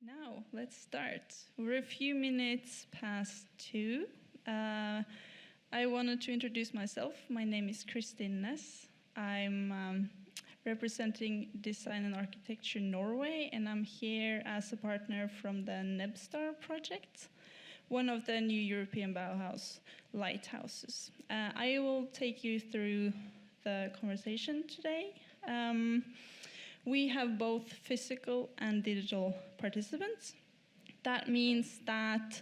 Now, let's start. We're a few minutes past 2. I wanted to introduce myself. My name is Kristin Ness. I'm representing Design and Architecture Norway, and I'm here as a partner from the NEB-STAR project, one of the new European Bauhaus Lighthouses. I will take you through the conversation today. We have both physical and digital participants. That means that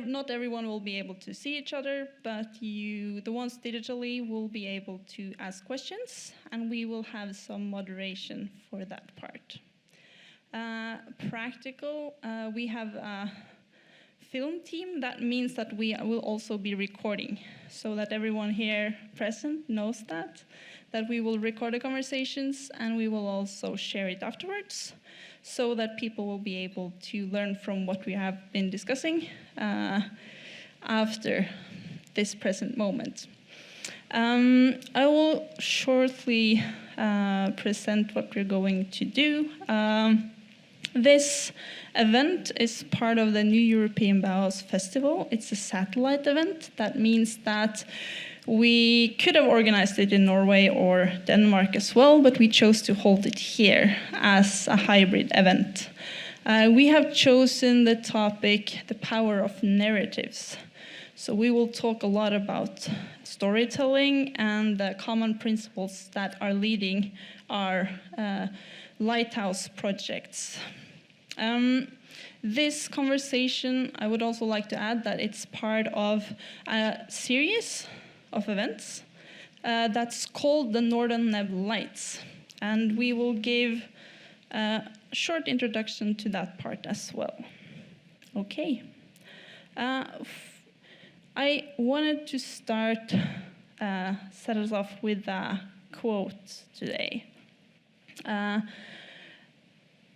not everyone will be able to see each other, but the ones digitally will be able to ask questions, and we will have some moderation for that part. Practical, we have a film team. That means that we will also be recording, so that everyone here present knows that we will record the conversations, and we will also share it afterwards, so that people will be able to learn from what we have been discussing after this present moment. I will shortly present what we're going to do. This event is part of the new European Bauhaus Festival. It's a satellite event. That means that we could have organized it in Norway or Denmark as well, but we chose to hold it here as a hybrid event. We have chosen the topic, the power of narratives. So we will talk a lot about storytelling and the common principles that are leading our lighthouse projects. This conversation, I would also like to add that it's part of a series of events that's called the Northern NEB Lights, and we will give a short introduction to that part as well. Okay. I wanted to set us off with a quote today.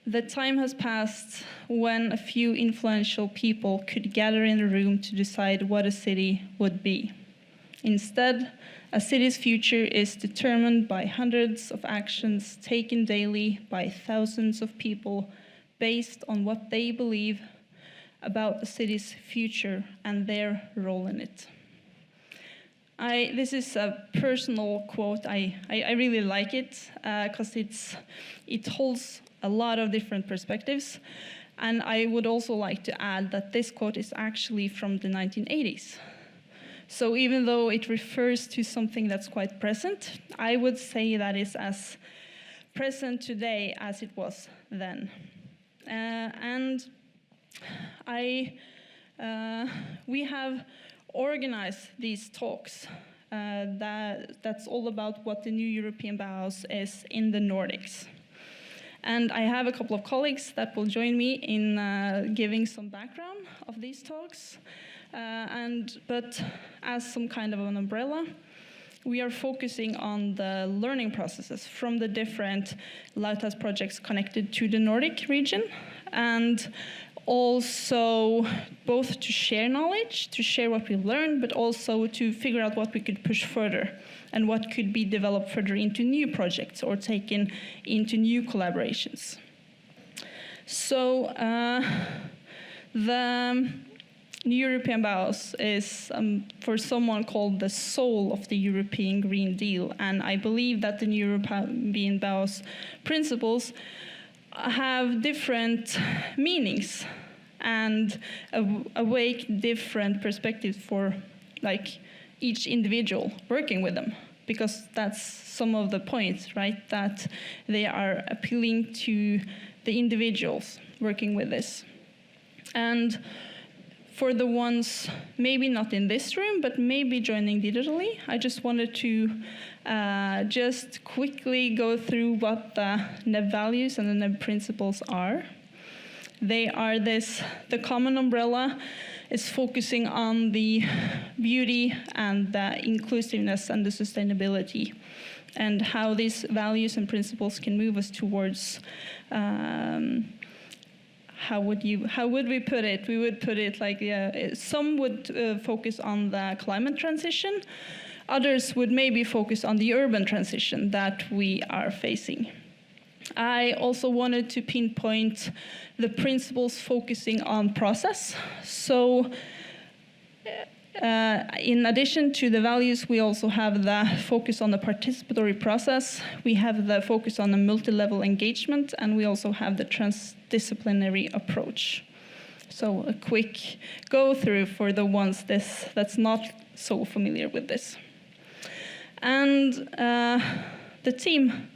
The time has passed when a few influential people could gather in a room to decide what a city would be. Instead, a city's future is determined by hundreds of actions taken daily by thousands of people based on what they believe about the city's future and their role in it. This is a personal quote. I really like it because it holds a lot of different perspectives. And I would also like to add that this quote is actually from the 1980s. So even though it refers to something that's quite present, I would say that is as present today as it was then. We have organized these talks that's all about what the new European Bauhaus is in the Nordics. And I have a couple of colleagues that will join me in giving some background of these talks. But as some kind of an umbrella, we are focusing on the learning processes from the different lighthouse projects connected to the Nordic region, and also both to share knowledge, to share what we learned, but also to figure out what we could push further and what could be developed further into new projects or taken into new collaborations. So the New European Bauhaus is for someone called the soul of the European Green Deal, and I believe that the New European Bauhaus principles have different meanings and awake different perspectives for each individual working with them, because that's some of the points, right? That they are appealing to the individuals working with this. And for the ones maybe not in this room, but maybe joining digitally, I just wanted to just quickly go through what the NEB-values and the NEB principles are. They are the common umbrella is focusing on the beauty and the inclusiveness and the sustainability, and how these values and principles can move us towards how would we put it? We would put it like, some would focus on the climate transition. Others would maybe focus on the urban transition that we are facing. I also wanted to pinpoint the principles focusing on process. So in addition to the values, we also have the focus on the participatory process. We have the focus on the multi-level engagement, and we also have the transdisciplinary approach. So a quick go through for the ones that's not so familiar with this. And the team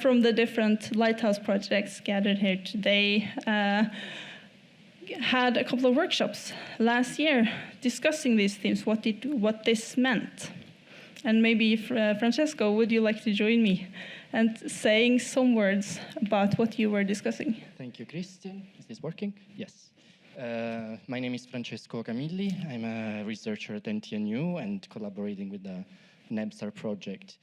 from the different Lighthouse projects gathered here today had a couple of workshops last year discussing these themes, what this meant. And maybe, Francesco, would you like to join me and saying some words about what you were discussing? Thank you, Christian. Is this working? Yes. My name is Francesco Camilli. I'm a researcher at NTNU and collaborating with the NEB-STAR project.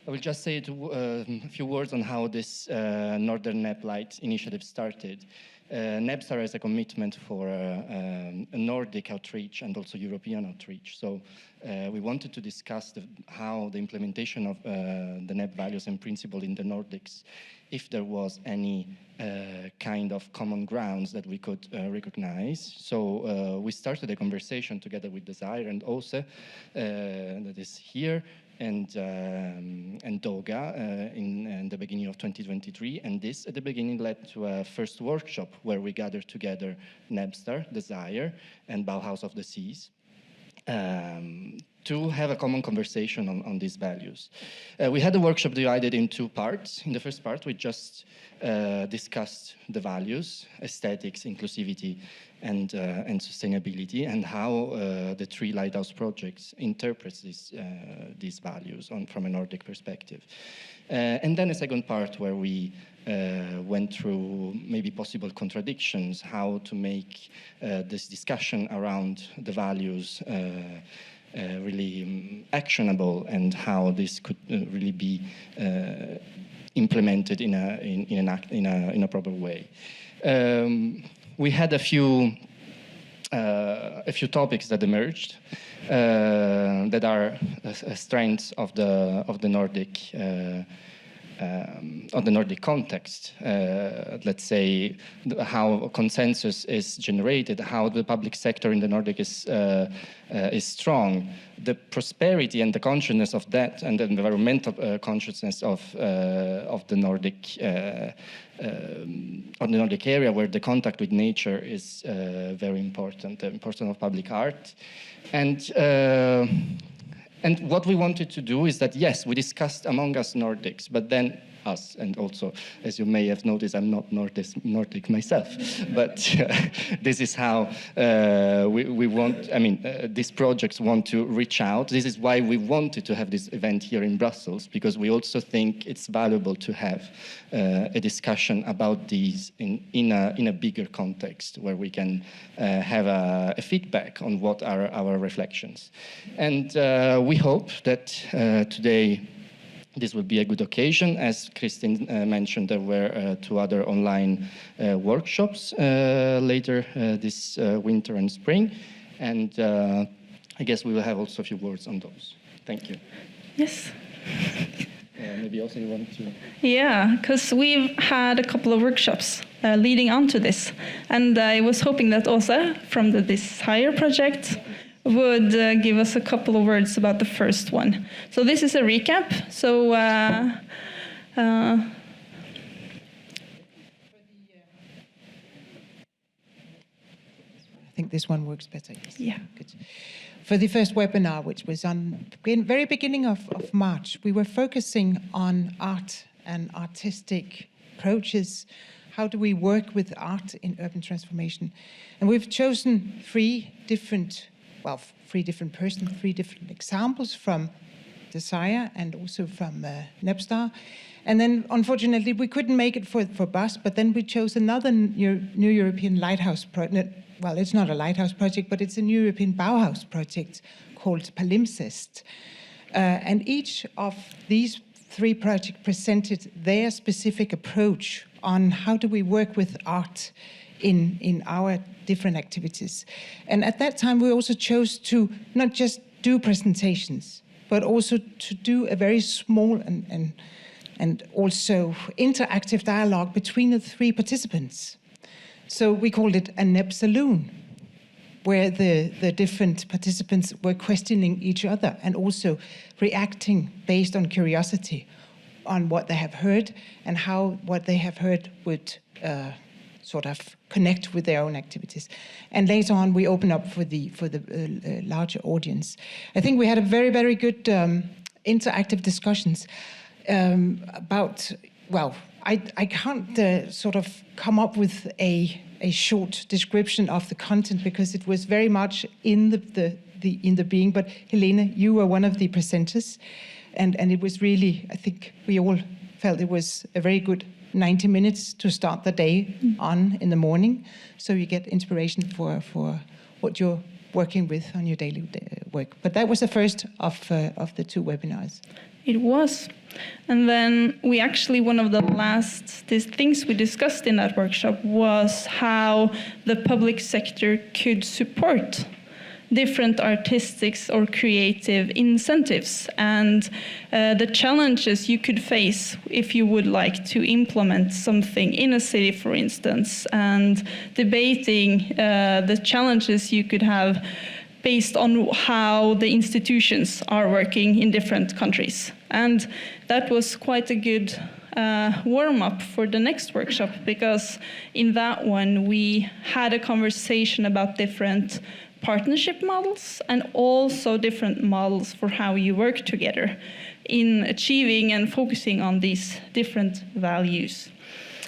I will just say a few words on how this Northern NEB Light initiative started. NEB-STAR has a commitment for a Nordic outreach and also European outreach. So we wanted to discuss how the implementation of the NEB values and principles in the Nordics, if there was any kind of common grounds that we could recognize. So we started a conversation together with DESIRE and also that is here, and Doga in the beginning of 2023, and this at the beginning led to a first workshop where we gathered together NEB-STAR, DESIRE, and Bauhaus of the Seas to have a common conversation on these values. We had the workshop divided in two parts. In the first part, we just discussed the values, aesthetics, inclusivity, and sustainability, and how the three Lighthouse projects interpret these values from a Nordic perspective. And then a second part where we went through maybe possible contradictions, how to make this discussion around the values really actionable, and how this could really be implemented in a proper way. We had a few topics that emerged that are strengths of the Nordic. On the Nordic context, let's say how consensus is generated, how the public sector in the Nordic is strong, the prosperity and the consciousness of that, and the environmental consciousness of the Nordic area, where the contact with nature is very important, the importance of public art, and what we wanted to do is that, yes, we discussed among us Nordics, but then us, and also, as you may have noticed, I'm not Nordic myself, but this is how we want, these projects want to reach out. This is why we wanted to have this event here in Brussels, because we also think it's valuable to have a discussion about these in a bigger context, where we can have a feedback on what are our reflections. And we hope that today this will be a good occasion. As Christine mentioned, there were two other online workshops later this winter and spring, and I guess we will have also a few words on those. Thank you. Yes. Maybe also you want to... Yeah, because we've had a couple of workshops leading on to this, and I was hoping that Åsa from the DESIRE project would give us a couple of words about the first one. So this is a recap. So I think this one works better. Yes. Yeah. Good. For the first webinar, which was on the very beginning of March, we were focusing on art and artistic approaches. How do we work with art in urban transformation? And we've chosen three different persons, three different examples from DESIRE and also from NEB-STAR. And then, unfortunately, we couldn't make it for BUS, but then we chose another new European Lighthouse project. Well, it's not a Lighthouse project, but it's a new European Bauhaus project called Palimpsest. And each of these three projects presented their specific approach on how do we work with art in our different activities. And at that time, we also chose to not just do presentations, but also to do a very small and and also interactive dialogue between the three participants. So we called it a NEB saloon, where the different participants were questioning each other and also reacting based on curiosity on what they have heard and how what they have heard would sort of connect with their own activities. And later on, we open up for the larger audience. I think we had a very, very good interactive discussions about, well, I can't sort of come up with a short description of the content because it was very much in the being. But Helene, you were one of the presenters, and it was really, I think we all felt it was a very good 90 minutes to start the day on in the morning, so you get inspiration for what you're working with on your daily work. But that was the first of the two webinars. It was. And then we actually, one of the last things we discussed in that workshop was how the public sector could support different artistic or creative incentives and the challenges you could face if you would like to implement something in a city, for instance, and debating the challenges you could have based on how the institutions are working in different countries. And that was quite a good warm-up for the next workshop, because in that one we had a conversation about different partnership models and also different models for how you work together in achieving and focusing on these different values.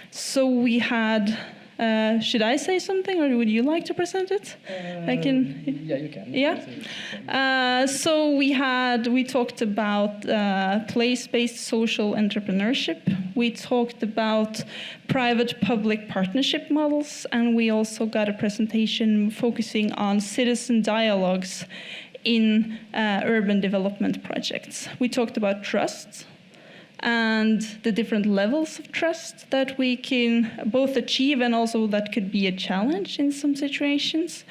So we had, should I say something, or would you like to present it? Yeah, you can. Yeah. So we talked about place-based social entrepreneurship. We talked about private-public partnership models, and we also got a presentation focusing on citizen dialogues in urban development projects. We talked about trust and the different levels of trust that we can both achieve and also that could be a challenge in some situations.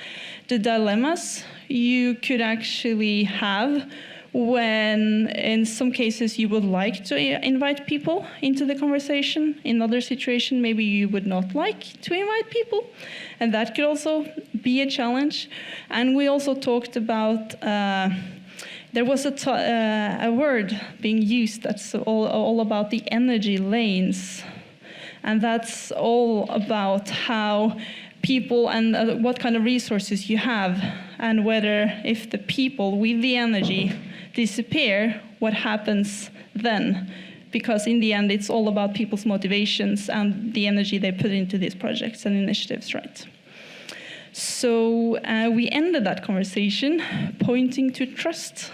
The dilemmas you could actually have when in some cases you would like to invite people into the conversation. In other situations, maybe you would not like to invite people, and that could also be a challenge. And we also talked about there was a word being used that's all about the energy lanes. And that's all about how people and what kind of resources you have, and whether if the people with the energy disappear, what happens then? Because in the end, it's all about people's motivations and the energy they put into these projects and initiatives, right? So we ended that conversation pointing to trust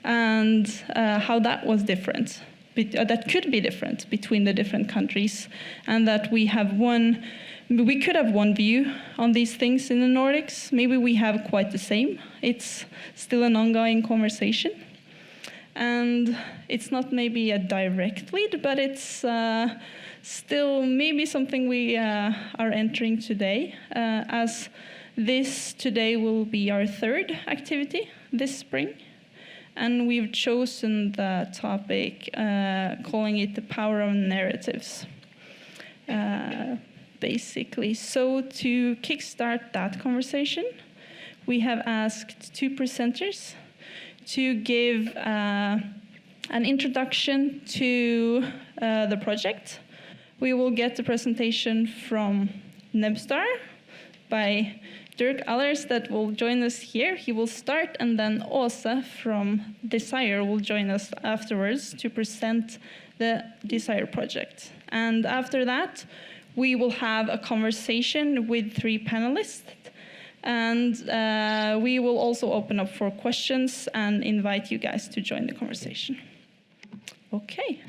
and how that was different, that could be different between the different countries, and that we could have one view on these things in the Nordics. Maybe we have quite the same. It's still an ongoing conversation. And it's not maybe a direct lead, but it's still maybe something we are entering today, as this today will be our third activity this spring. And we've chosen the topic, calling it the power of narratives, basically. So to kickstart that conversation, we have asked two presenters to give an introduction to the project. We will get the presentation from NEB-STAR by Dirk Allers that will join us here. He will start, and then Åsa from DESIRE will join us afterwards to present the DESIRE project. And after that, we will have a conversation with three panelists, and we will also open up for questions and invite you guys to join the conversation. Okay,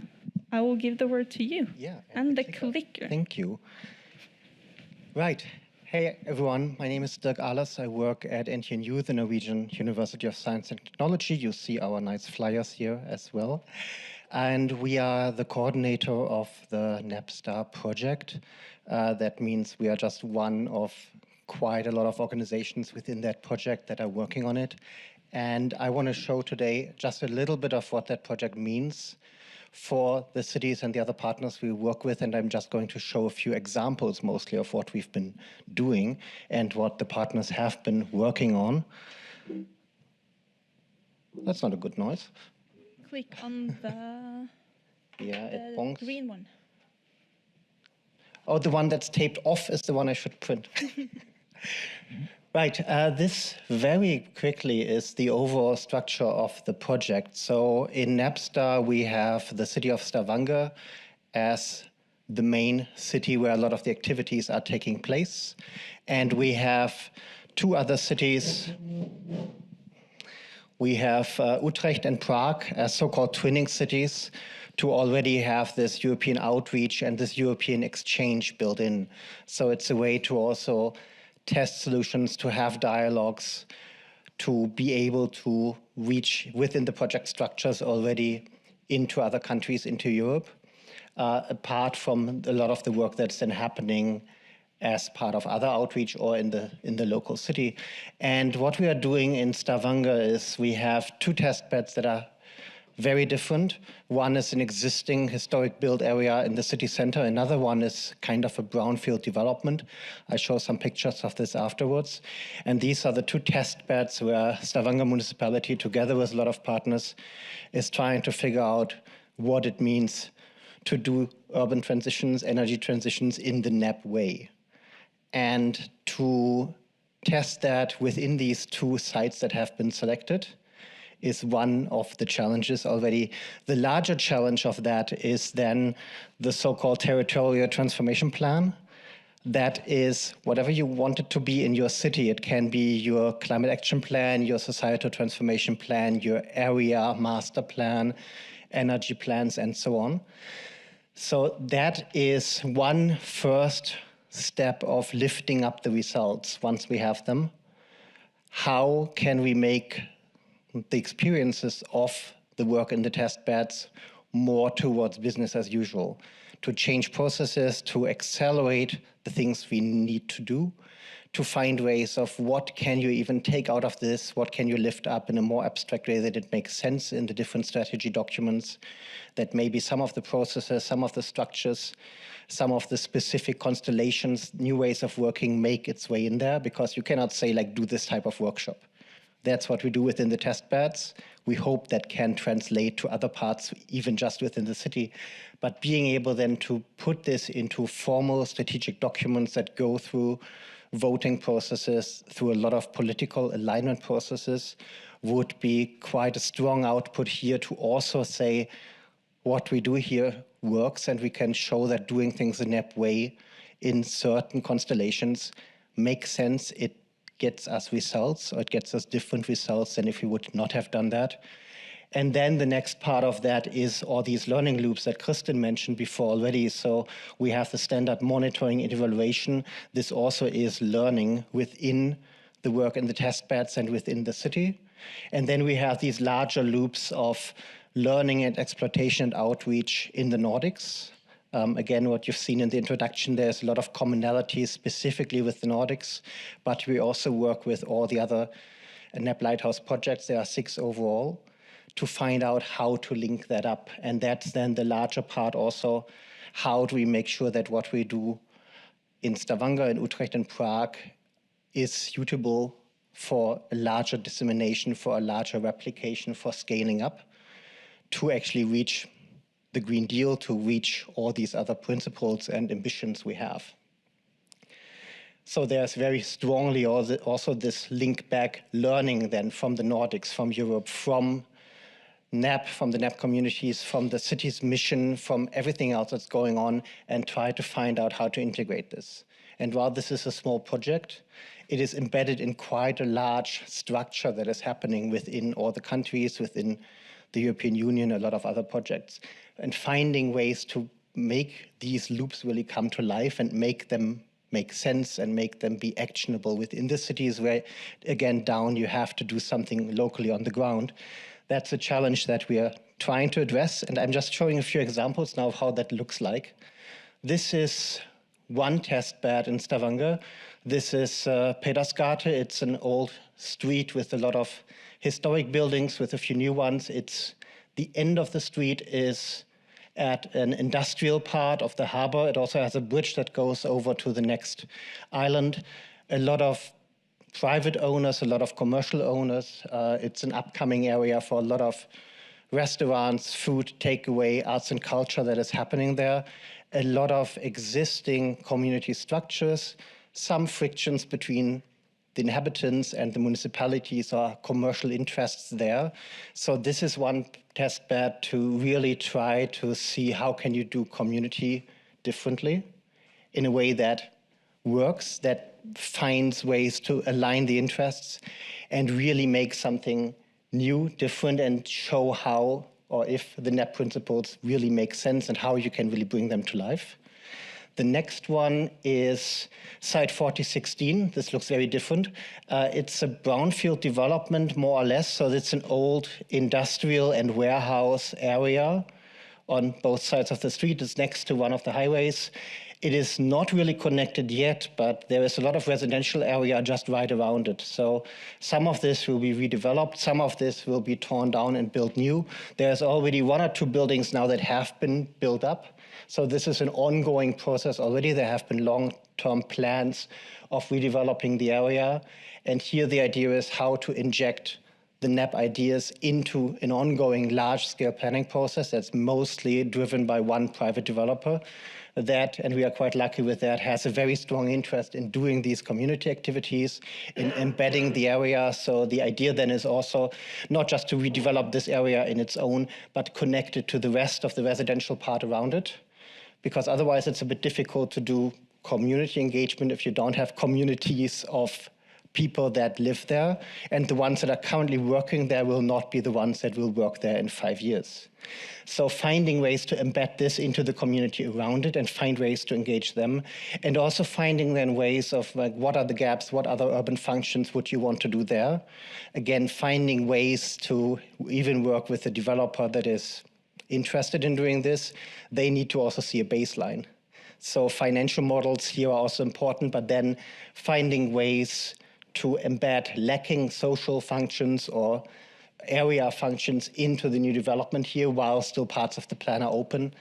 I will give the word to you. Yeah, and the clicker. Thank you. Right. Hey everyone, my name is Dirk Allers. I work at NTNU, the Norwegian University of Science and Technology. You see our nice flyers here as well. And we are the coordinator of the NEB-STAR project. That means we are just one of quite a lot of organizations within that project that are working on it. And I want to show today just a little bit of what that project means for the cities and the other partners we work with, and I'm just going to show a few examples mostly of what we've been doing and what the partners have been working on. That's not a good noise. Click on the, the green one. Oh, the one that's taped off is the one I should print. Right, this very quickly is the overall structure of the project. So in NEB-STAR, we have the city of Stavanger as the main city where a lot of the activities are taking place. And we have two other cities. We have Utrecht and Prague as so-called twinning cities to already have this European outreach and this European exchange built in. So it's a way to also test solutions, to have dialogues, to be able to reach within the project structures already into other countries, into Europe, apart from a lot of the work that's then happening as part of other outreach or in the local city. And what we are doing in Stavanger is we have two test beds that are very different. One is an existing historic built area in the city center. Another one is kind of a brownfield development. I show some pictures of this afterwards. And these are the two test beds where Stavanger municipality, together with a lot of partners, is trying to figure out what it means to do urban transitions, energy transitions in the NEB way. And to test that within these two sites that have been selected is one of the challenges already. The larger challenge of that is then the so-called territorial transformation plan. That is whatever you want it to be in your city. It can be your climate action plan, your societal transformation plan, your area master plan, energy plans, and so on. So that is one first step of lifting up the results once we have them. How can we make the experiences of the work in the test beds more towards business as usual, to change processes, to accelerate the things we need to do, to find ways of what can you even take out of this, what can you lift up in a more abstract way that it makes sense in the different strategy documents, that maybe some of the processes, some of the structures, some of the specific constellations, new ways of working make its way in there, because you cannot say like do this type of workshop. That's what we do within the test beds. We hope that can translate to other parts, even just within the city. But being able then to put this into formal strategic documents that go through voting processes, through a lot of political alignment processes, would be quite a strong output here to also say what we do here works, and we can show that doing things the NEB way in certain constellations makes sense. It gets us results, or it gets us different results than if we would not have done that. And then the next part of that is all these learning loops that Kristen mentioned before already. So we have the standard monitoring and evaluation. This also is learning within the work in the test beds and within the city. And then we have these larger loops of learning and exploitation and outreach in the Nordics. Again, what you've seen in the introduction, there's a lot of commonalities specifically with the Nordics, but we also work with all the other NEB Lighthouse projects. There are 6 overall, to find out how to link that up. And that's then the larger part also. How do we make sure that what we do in Stavanger, in Utrecht, and Prague is suitable for a larger dissemination, for a larger replication, for scaling up, to actually reach the Green Deal, to reach all these other principles and ambitions we have. So there's very strongly also this link back learning then from the Nordics, from Europe, from NEB, from the NEB communities, from the city's mission, from everything else that's going on, and try to find out how to integrate this. And while this is a small project, it is embedded in quite a large structure that is happening within all the countries, within the European Union, a lot of other projects, and finding ways to make these loops really come to life and make them make sense and make them be actionable within the cities where, again, down you have to do something locally on the ground. That's a challenge that we are trying to address, and I'm just showing a few examples now of how that looks like. This is one test bed in Stavanger. This is Pedersgate. It's an old street with a lot of historic buildings, with a few new ones. It's the end of the street is at an industrial part of the harbor. It also has a bridge that goes over to the next island. A lot of private owners, a lot of commercial owners. It's an upcoming area for a lot of restaurants, food, takeaway, arts and culture that is happening there. A lot of existing community structures, some frictions between the inhabitants and the municipalities or commercial interests there. So this is one test bed to really try to see how can you do community differently in a way that works, that finds ways to align the interests and really make something new, different, and show how or if the NEB principles really make sense and how you can really bring them to life. The next one is site 4016. This looks very different. It's a brownfield development, more or less. So it's an old industrial and warehouse area on both sides of the street. It's next to one of the highways. It is not really connected yet, but there is a lot of residential area just right around it. So some of this will be redeveloped. Some of this will be torn down and built new. There's already 1 or 2 buildings now that have been built up. So this is an ongoing process already. There have been long-term plans of redeveloping the area. And here the idea is how to inject the NEB ideas into an ongoing large-scale planning process that's mostly driven by one private developer. That, and we are quite lucky with that, has a very strong interest in doing these community activities, in embedding the area. So the idea then is also not just to redevelop this area in its own, but connect it to the rest of the residential part around it. Because otherwise it's a bit difficult to do community engagement if you don't have communities of people that live there. And the ones that are currently working there will not be the ones that will work there in 5 years. So finding ways to embed this into the community around it and find ways to engage them. And also finding then ways of like, what are the gaps, what other urban functions would you want to do there? Again, finding ways to even work with a developer that is interested in doing this. They need to also see a baseline. So financial models here are also important, but then finding ways to embed lacking social functions or area functions into the new development here while still parts of the plan are open.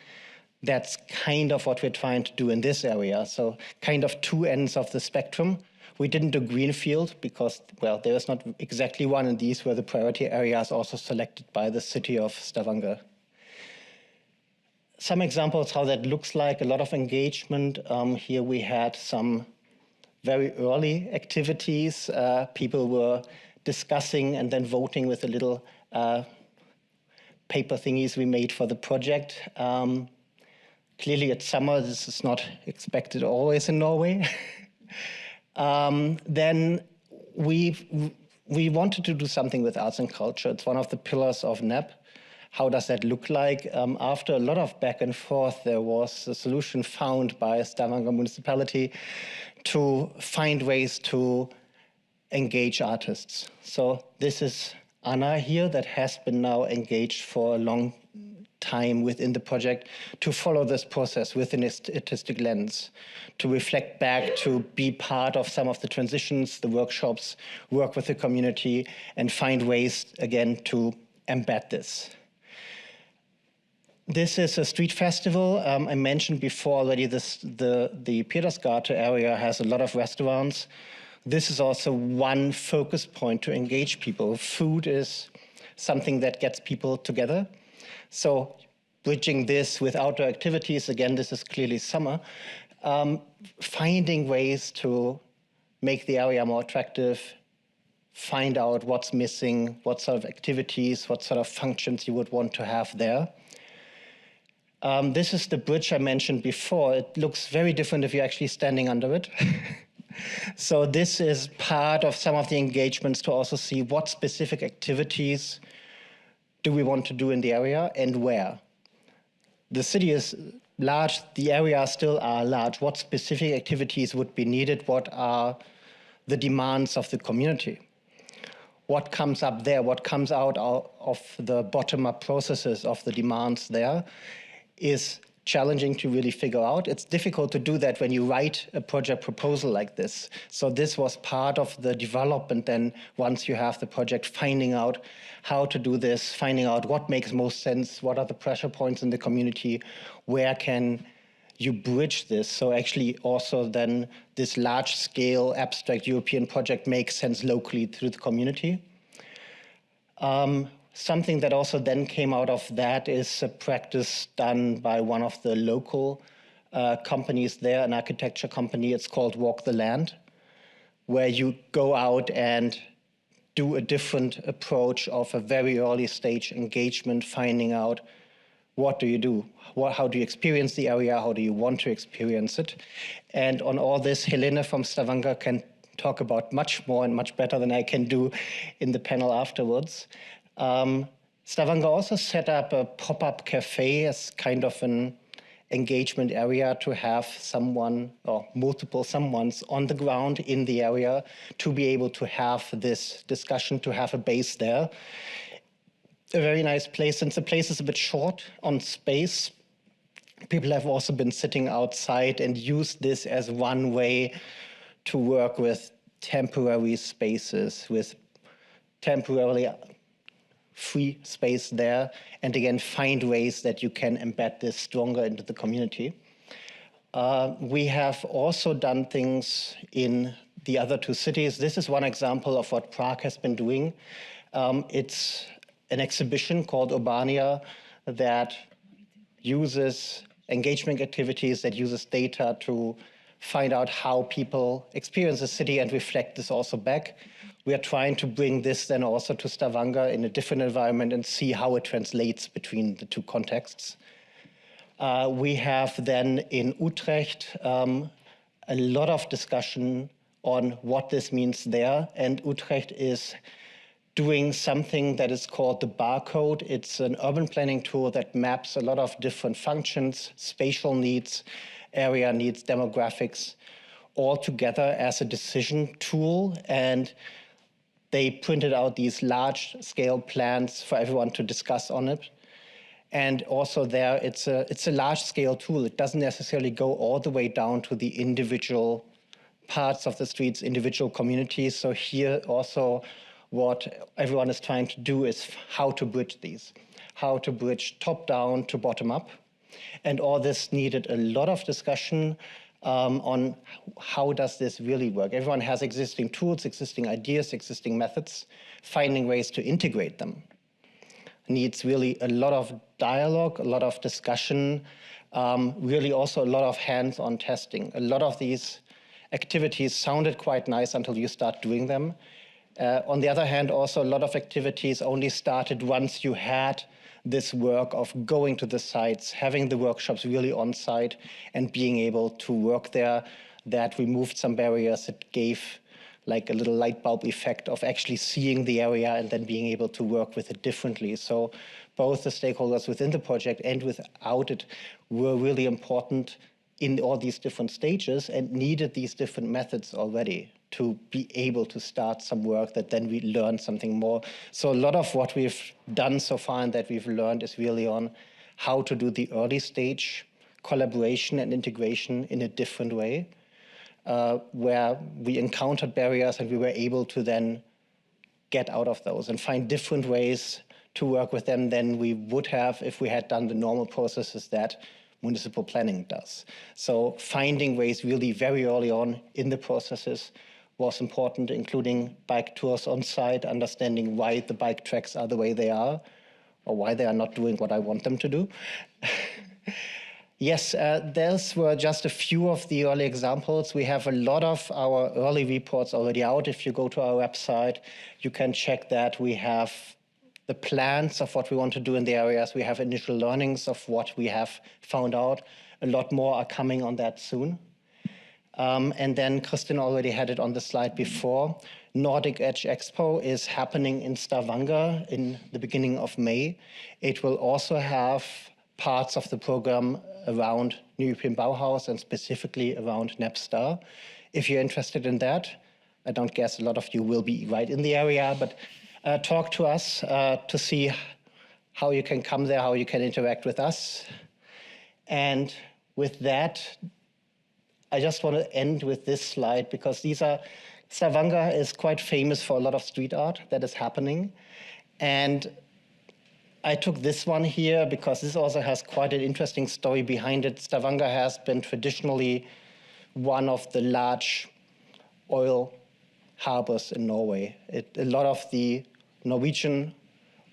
That's kind of what we're trying to do in this area. So kind of 2 ends of the spectrum. We didn't do greenfield because, well, there is not exactly one, and these were the priority areas also selected by the city of Stavanger. Some examples how that looks like, a lot of engagement. Here we had some very early activities. People were discussing and then voting with the little paper thingies we made for the project. Clearly it's summer, this is not expected always in Norway. Then we wanted to do something with arts and culture. It's one of the pillars of NEB. How does that look like? After a lot of back and forth, there was a solution found by Stavanger municipality to find ways to engage artists. So this is Anna here that has been now engaged for a long time within the project to follow this process with an artistic lens, to reflect back, to be part of some of the transitions, the workshops, work with the community, and find ways, again, to embed this. This is a street festival. I mentioned before already the Petersgata area has a lot of restaurants. This is also one focus point to engage people. Food is something that gets people together. So bridging this with outdoor activities, again, this is clearly summer, finding ways to make the area more attractive, find out what's missing, what sort of activities, what sort of functions you would want to have there. This is the bridge I mentioned before. It looks very different if you're actually standing under it. So this is part of some of the engagements to also see what specific activities do we want to do in the area and where. The city is large, the areas still are large. What specific activities would be needed? What are the demands of the community? What comes up there? What comes out of the bottom-up processes of the demands there is challenging to really figure out. It's difficult to do that when you write a project proposal like this. So this was part of the development then, once you have the project, finding out how to do this, finding out what makes most sense, what are the pressure points in the community, where can you bridge this. So actually also then this large scale abstract European project makes sense locally through the community. Something that also then came out of that is a practice done by one of the local companies there, an architecture company. It's called Walk the Land, where you go out and do a different approach of a very early stage engagement, finding out what do you do, how do you experience the area, how do you want to experience it. And on all this, Helene from Stavanger can talk about much more and much better than I can do in the panel afterwards. Stavanger also set up a pop-up cafe as kind of an engagement area to have someone or multiple someones on the ground in the area to be able to have this discussion, to have a base there. A very nice place. Since the place is a bit short on space, people have also been sitting outside and used this as one way to work with temporary spaces, with temporarily free space there, and again, find ways that you can embed this stronger into the community. We have also done things in the other two cities. This is one example of what Prague has been doing. It's an exhibition called Urbania that uses engagement activities, that uses data to find out how people experience the city and reflect this also back. We are trying to bring this then also to Stavanger in a different environment and see how it translates between the two contexts. We have then in Utrecht a lot of discussion on what this means there, and Utrecht is doing something that is called the barcode. It's an urban planning tool that maps a lot of different functions, spatial needs, area needs, demographics, all together as a decision tool. And they printed out these large-scale plans for everyone to discuss on it. And also there, it's a large-scale tool. It doesn't necessarily go all the way down to the individual parts of the streets, individual communities. So here also what everyone is trying to do is how to bridge these, how to bridge top-down to bottom-up. And all this needed a lot of discussion on how does this really work. Everyone has existing tools, existing ideas, existing methods. Finding ways to integrate them needs really a lot of dialogue, a lot of discussion, really also a lot of hands-on testing. A lot of these activities sounded quite nice until you start doing them. On the other hand, also a lot of activities only started once you had this work of going to the sites, having the workshops really on site and being able to work there. That removed some barriers. It gave like a little light bulb effect of actually seeing the area and then being able to work with it differently. So both the stakeholders within the project and without it were really important in all these different stages and needed these different methods already to be able to start some work that then we learn something more. So a lot of what we've done so far and that we've learned is really on how to do the early stage collaboration and integration in a different way, where we encountered barriers and we were able to then get out of those and find different ways to work with them than we would have if we had done the normal processes that municipal planning does. So finding ways really very early on in the processes was important, including bike tours on site, understanding why the bike tracks are the way they are, or why they are not doing what I want them to do. Yes, those were just a few of the early examples. We have a lot of our early reports already out. If you go to our website, you can check that. We have the plans of what we want to do in the areas. We have initial learnings of what we have found out. A lot more are coming on that soon. And then Kristin already had it on the slide before. Nordic Edge Expo is happening in Stavanger in the beginning of May. It will also have parts of the program around European Bauhaus and specifically around NEB-STAR. If you're interested in that, I don't guess a lot of you will be right in the area, but talk to us to see how you can come there, how you can interact with us. And with that, I just want to end with this slide, because Stavanger is quite famous for a lot of street art that is happening. And I took this one here because this also has quite an interesting story behind it. Stavanger has been traditionally one of the large oil harbors in Norway. A lot of the Norwegian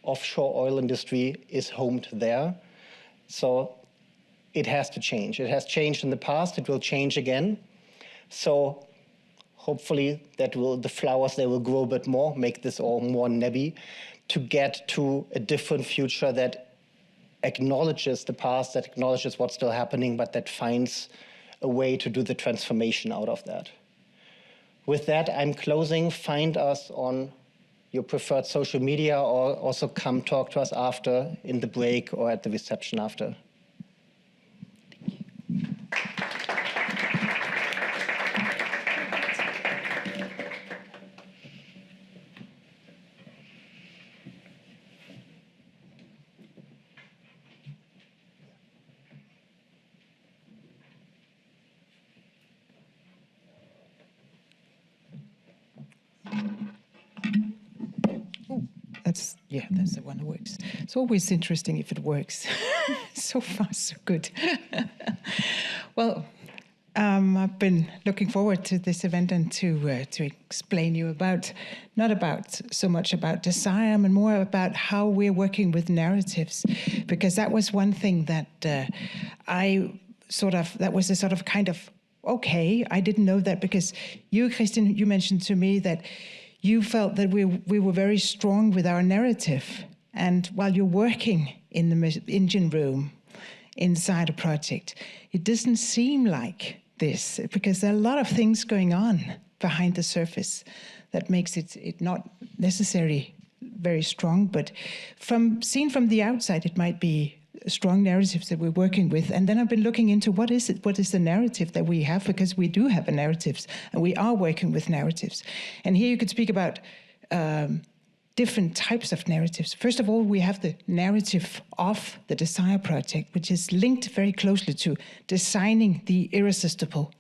offshore oil industry is homed there. So it has to change. It has changed in the past, it will change again. So hopefully the flowers, they will grow a bit more, make this all more NEB, to get to a different future that acknowledges the past, that acknowledges what's still happening, but that finds a way to do the transformation out of that. With that, I'm closing. Find us on your preferred social media, or also come talk to us after in the break or at the reception after. That's the one that works. It's always interesting if it works. So far, so good. Well, I've been looking forward to this event and to explain you about, not about so much about desire, but more about how we're working with narratives, because that was one thing that that was a sort of kind of, okay, I didn't know that, because you, Kristin, you mentioned to me that you felt that we were very strong with our narrative. And while you're working in the engine room inside a project, it doesn't seem like this, because there are a lot of things going on behind the surface that makes it not necessarily very strong. But seen from the outside, it might be strong narratives that we're working with. And then I've been looking into what is the narrative that we have, because we do have narratives and we are working with narratives. And here you could speak about different types of narratives. First of all, we have the narrative of the DESIRE project, which is linked very closely to designing the irresistible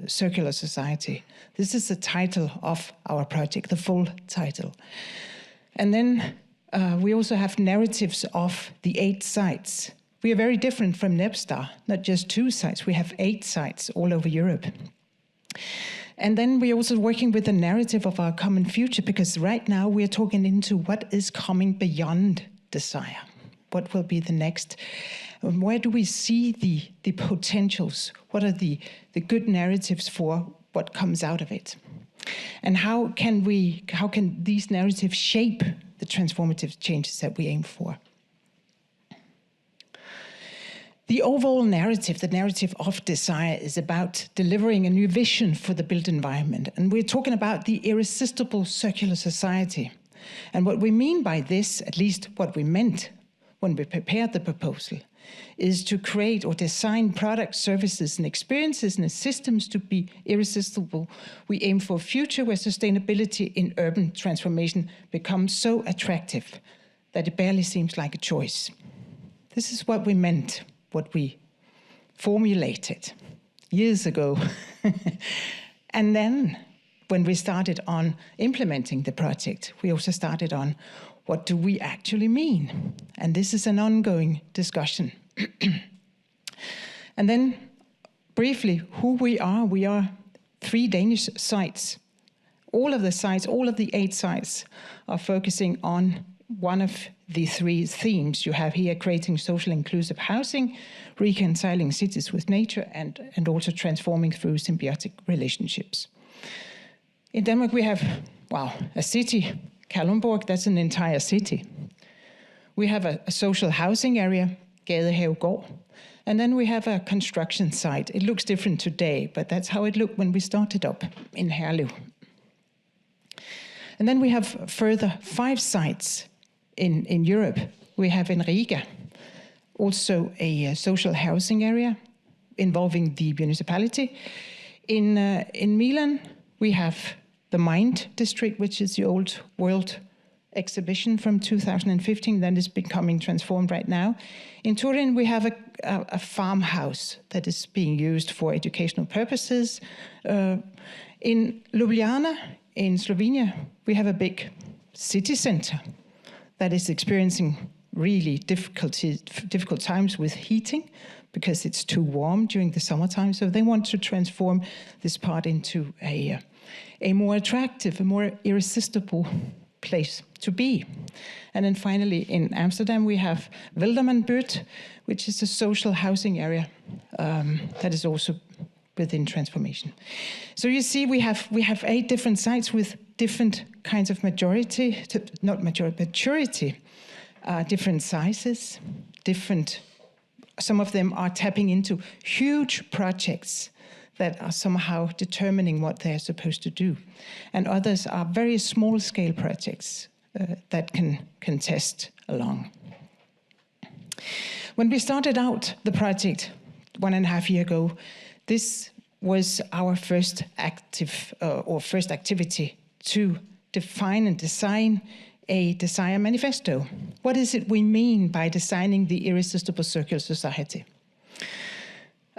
circular society. This is the title of our project, the full title. And then we also have narratives of the 8 sites. We are very different from NEB-STAR, not just 2 sites. We have 8 sites all over Europe. And then we're also working with the narrative of our common future, because right now we're talking into what is coming beyond desire. What will be the next? Where do we see the potentials? What are the good narratives for what comes out of it? And how can these narratives shape the transformative changes that we aim for? The overall narrative, the narrative of desire, is about delivering a new vision for the built environment. And we're talking about the irresistible circular society. And what we mean by this, at least what we meant when we prepared the proposal, is to create or design products, services, and experiences and systems to be irresistible. We aim for a future where sustainability in urban transformation becomes so attractive that it barely seems like a choice. This is what we meant, what we formulated years ago. And then when we started on implementing the project, we also started on what do we actually mean? And this is an ongoing discussion. And then briefly, who we are 3 Danish sites. All of the sites, all of the 8 sites are focusing on one of the 3 themes you have here: creating social inclusive housing, reconciling cities with nature, and also transforming through symbiotic relationships. In Denmark, we have, a city, Kalundborg, that's an entire city. We have a social housing area, Gadehavegård, and then we have a construction site. It looks different today, but that's how it looked when we started up in Herlev. And then we have further 5 sites in Europe. We have in Riga also a social housing area involving the municipality. In Milan, we have the Mind district, which is the old World exhibition from 2015 that is becoming transformed right now. In Turin, we have a farmhouse that is being used for educational purposes. In Ljubljana, in Slovenia, we have a big city center that is experiencing really difficult times with heating because it's too warm during the summertime. So they want to transform this part into a more attractive, a more irresistible place to be. And then finally, in Amsterdam, we have Wildermanbuurt, which is a social housing area that is also within transformation. So you see, we have 8 different sites with different kinds of maturity, different sizes, some of them are tapping into huge projects that are somehow determining what they're supposed to do. And others are very small-scale projects that can test along. When we started out the project 1.5 years ago, this was our first activity to define and design a DESIRE manifesto. What is it we mean by designing the irresistible circular society?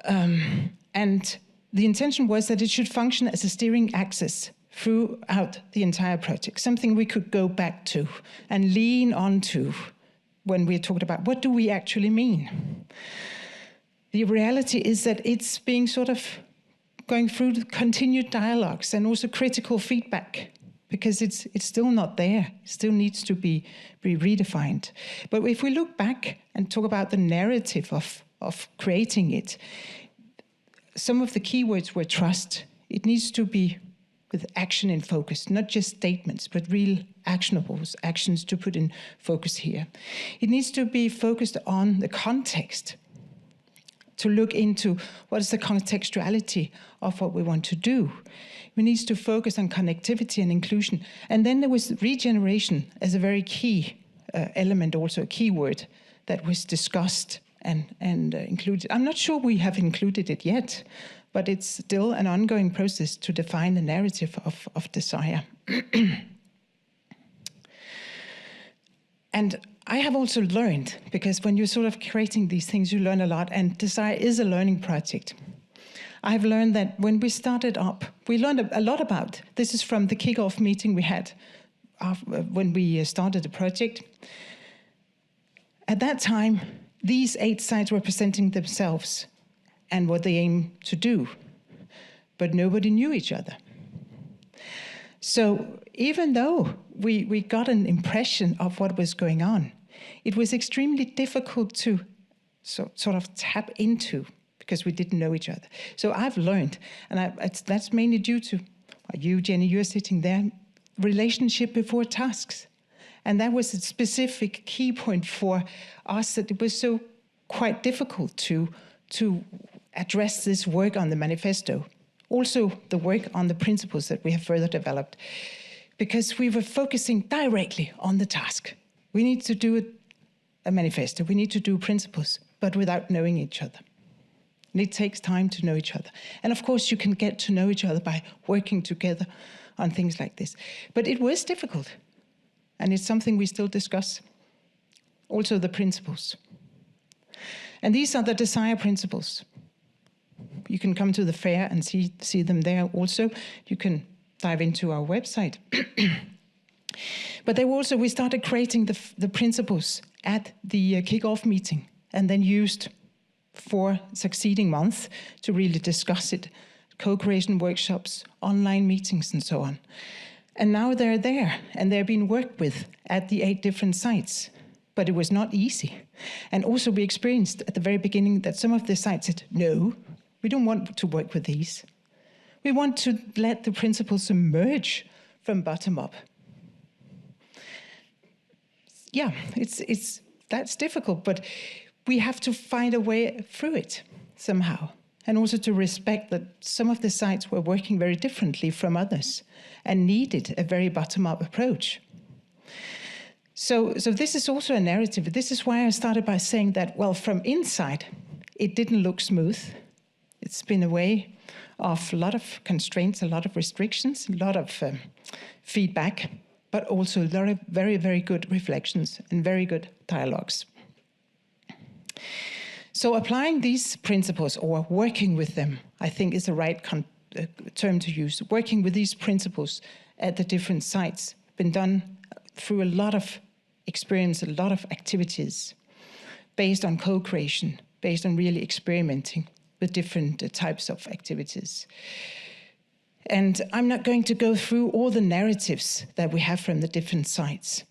And the intention was that it should function as a steering axis throughout the entire project, something we could go back to and lean onto when we talked about what do we actually mean. The reality is that it's being sort of going through continued dialogues and also critical feedback, because it's still not there. It still needs to be redefined. But if we look back and talk about the narrative of creating it, some of the keywords were trust. It needs to be with action in focus, not just statements, but real actionables, actions to put in focus here. It needs to be focused on the context, to look into what is the contextuality of what we want to do. We need to focus on connectivity and inclusion. And then there was regeneration as a very key element, also a key word that was discussed and included. I'm not sure we have included it yet, but it's still an ongoing process to define the narrative of DESIRE. And I have also learned, because when you're sort of creating these things, you learn a lot, and DESIRE is a learning project. I've learned that when we started up, we learned a lot about, this is from the kickoff meeting we had when we started the project. At that time, these 8 sites were presenting themselves and what they aim to do, but nobody knew each other. So even though we got an impression of what was going on, it was extremely difficult to sort of tap into, because we didn't know each other. So I've learned, and that's mainly due to you, Jenny, you're sitting there, relationship before tasks. And that was a specific key point for us, that it was so quite difficult to address this work on the manifesto. Also the work on the principles that we have further developed, because we were focusing directly on the task. We need to do a manifesto, we need to do principles, but without knowing each other. And it takes time to know each other. And of course, you can get to know each other by working together on things like this. But it was difficult. And it's something we still discuss. Also the principles. And these are the DESIRE principles. You can come to the fair and see them there also. You can dive into our website. But we started creating the principles at the kickoff meeting, and then used 4 succeeding months to really discuss it, co-creation workshops, online meetings, and so on. And now they're there, and they're being worked with at the 8 different sites. But it was not easy. And also we experienced at the very beginning that some of the sites said, no, we don't want to work with these. We want to let the principles emerge from bottom up. Yeah, that's difficult, but we have to find a way through it somehow. And also to respect that some of the sites were working very differently from others and needed a very bottom-up approach. So this is also a narrative. This is why I started by saying that, well, from inside, it didn't look smooth. It's been a way of a lot of constraints, a lot of restrictions, a lot of feedback. but also a lot of very, very good reflections and very good dialogues. So applying these principles, or working with them, I think is the right term to use. Working with these principles at the different sites, been done through a lot of experience, a lot of activities, based on co-creation, based on really experimenting with different types of activities. And I'm not going to go through all the narratives that we have from the different sites,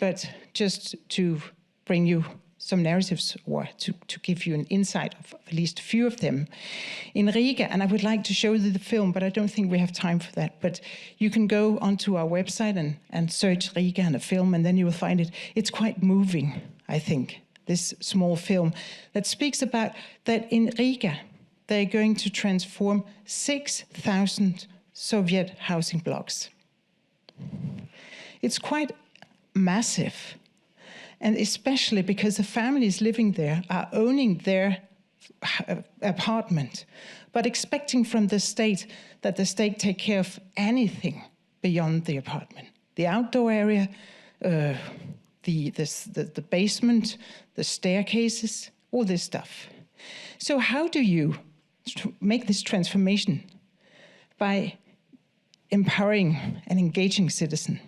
but just to bring you some narratives, or to give you an insight of at least a few of them. In Riga, and I would like to show you the film, but I don't think we have time for that, but you can go onto our website and search Riga and a film, and then you will find it. It's quite moving, I think, this small film that speaks about that in Riga, they're going to transform 6,000 Soviet housing blocks. It's quite massive, and especially because the families living there are owning their apartment, but expecting from the state that the state take care of anything beyond the apartment. The outdoor area, the basement, the staircases, all this stuff. So how do you make this transformation? By empowering and engaging citizens.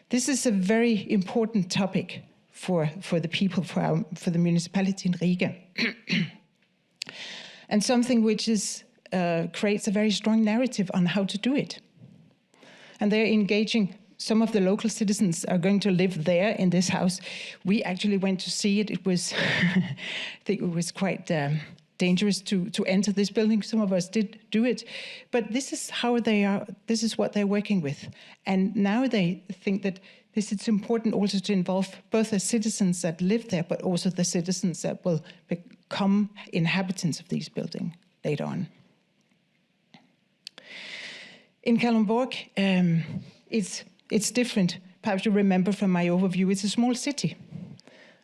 This is a very important topic for the people, for the municipality in Riga. And something which creates a very strong narrative on how to do it. And they're engaging. Some of the local citizens are going to live there in this house. We actually went to see it. It was, I think it was quite dangerous to enter this building. Some of us did do it. But this is how they are, this is what they're working with. And now they think that this is important also to involve both the citizens that live there, but also the citizens that will become inhabitants of these buildings later on. In Kalundborg, it's different. Perhaps you remember from my overview, it's a small city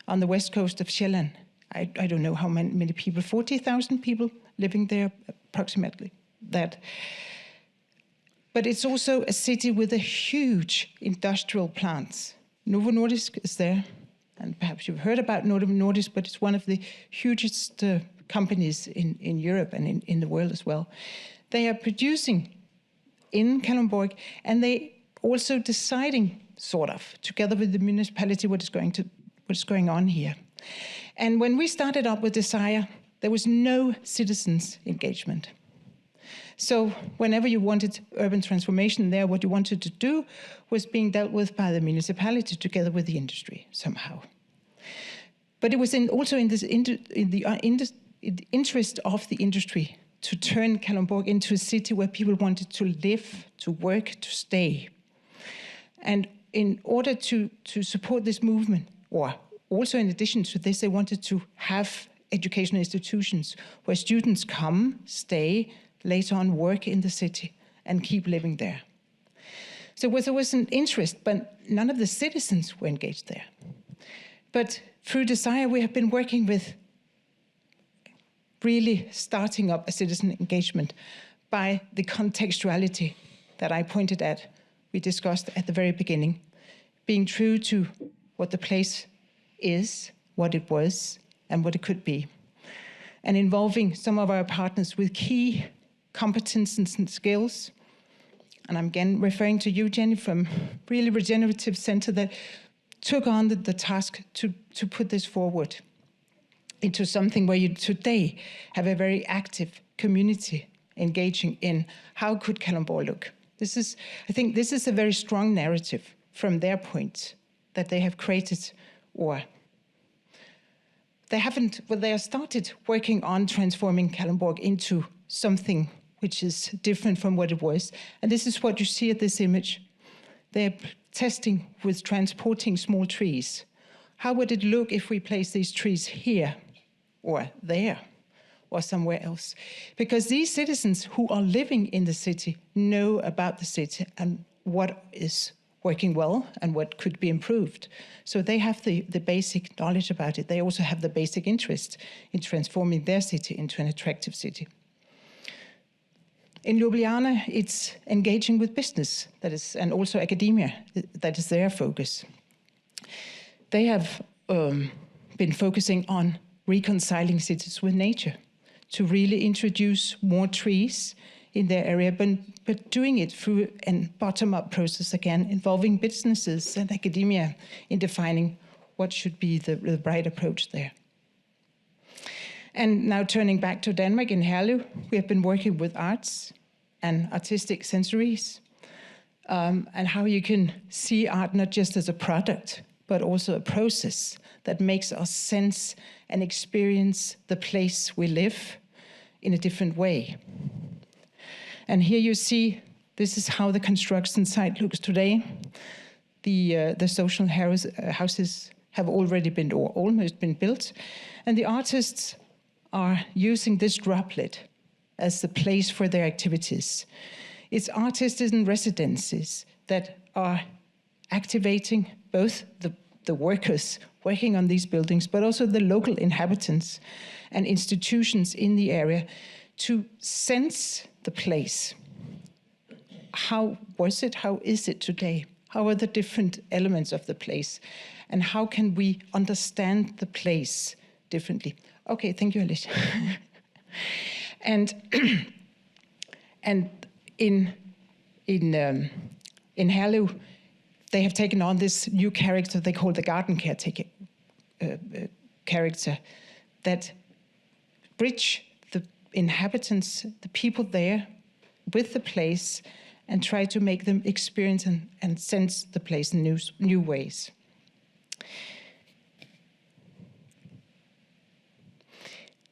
on the west coast of Sjælland. I don't know how many people, 40,000 people living there, approximately that. But it's also a city with a huge industrial plants. Novo Nordisk is there, and perhaps you've heard about Novo Nordisk, but it's one of the hugest companies in Europe and in the world as well. They are producing in Kalundborg, and they also deciding, sort of, together with the municipality, what is going on here. And when we started up with DESIRE, there was no citizens' engagement. So whenever you wanted urban transformation there, what you wanted to do was being dealt with by the municipality together with the industry somehow. But it was also in the interest of the industry to turn Kalundborg into a city where people wanted to live, to work, to stay. And in order to support this movement, or also in addition to this, they wanted to have educational institutions where students come, stay, later on work in the city, and keep living there. So there was an interest, but none of the citizens were engaged there. But through DESIRE, we have been working with really starting up a citizen engagement by the contextuality that I pointed at, we discussed at the very beginning, being true to what the place is, what it was, and what it could be, and involving some of our partners with key competences and skills. And I'm again referring to you, Jenny, from Really Regenerative Center that took on the task to put this forward into something where you today have a very active community engaging in how could Kalundborg look. I think this is a very strong narrative from their point that they have created, or they haven't, well, they have started working on transforming Kalundborg into something which is different from what it was. And this is what you see at this image. They're testing with transporting small trees. How would it look if we place these trees here, or there, or somewhere else? Because these citizens who are living in the city know about the city and what is working well and what could be improved. So they have the basic knowledge about it. They also have the basic interest in transforming their city into an attractive city. In Ljubljana, it's engaging with business, that is, and also academia, that is their focus. They have been focusing on reconciling cities with nature, to really introduce more trees in their area, but doing it through a bottom-up process again, involving businesses and academia in defining what should be the right approach there. And now turning back to Denmark, in Herlev, we have been working with arts and artistic sensories, and how you can see art not just as a product, but also a process that makes us sense and experience the place we live in a different way. And here you see, this is how the construction site looks today. The social houses have already been, or almost been built, and the artists are using this droplet as the place for their activities. It's artists in residences that are activating both the workers working on these buildings, but also the local inhabitants and institutions in the area to sense the place. How was it? How is it today? How are the different elements of the place? And how can we understand the place differently? Okay, thank you, Eiliott. And in Herlev, they have taken on this new character they call the garden caretaker character, that bridge the inhabitants, the people there, with the place, and try to make them experience and sense the place in new ways.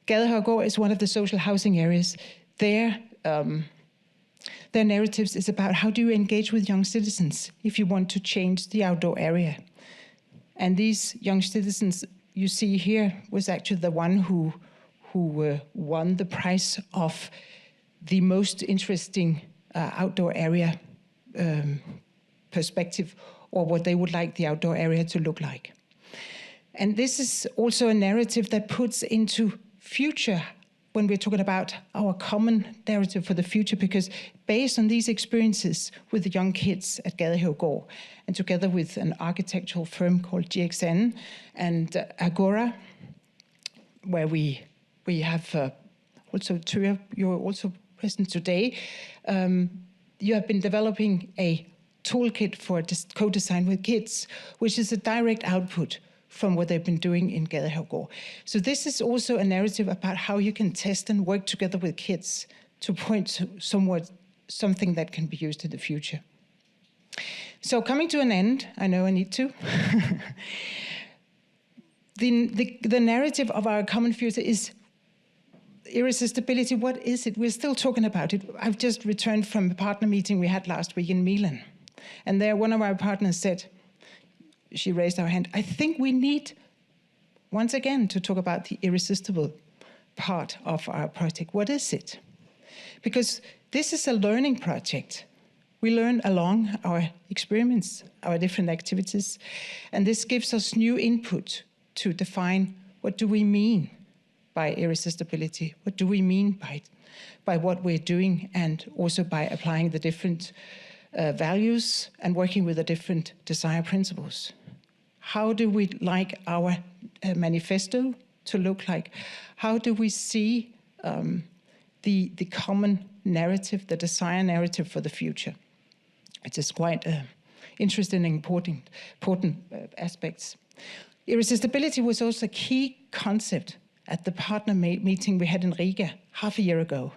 Gadehavgård is one of the social housing areas. Their narratives is about how do you engage with young citizens if you want to change the outdoor area. And these young citizens you see here was actually the one who won the prize of the most interesting outdoor area perspective, or what they would like the outdoor area to look like. And this is also a narrative that puts into future, when we're talking about our common narrative for the future, because based on these experiences with the young kids at Gadehavgård, and together with an architectural firm called GXN and Agora, where we have also Tyra, you're also present today, you have been developing a toolkit for co-design with kids, which is a direct output from what they've been doing in Gadehavgård. So this is also a narrative about how you can test and work together with kids to point to something that can be used in the future. So coming to an end, I know I need to. The narrative of our common future is irresistibility. What is it? We're still talking about it. I've just returned from a partner meeting we had last week in Milan. And there one of our partners said, she raised her hand, I think we need, once again, to talk about the irresistible part of our project. What is it? Because this is a learning project. We learn along our experiments, our different activities, and this gives us new input to define what do we mean by irresistibility? What do we mean by what we're doing, and also by applying the different values and working with the different desire principles? How do we like our manifesto to look like? How do we see the common narrative, the desire narrative for the future? It is quite interesting and important aspects. Irresistibility was also a key concept at the partner meeting we had in Riga half a year ago.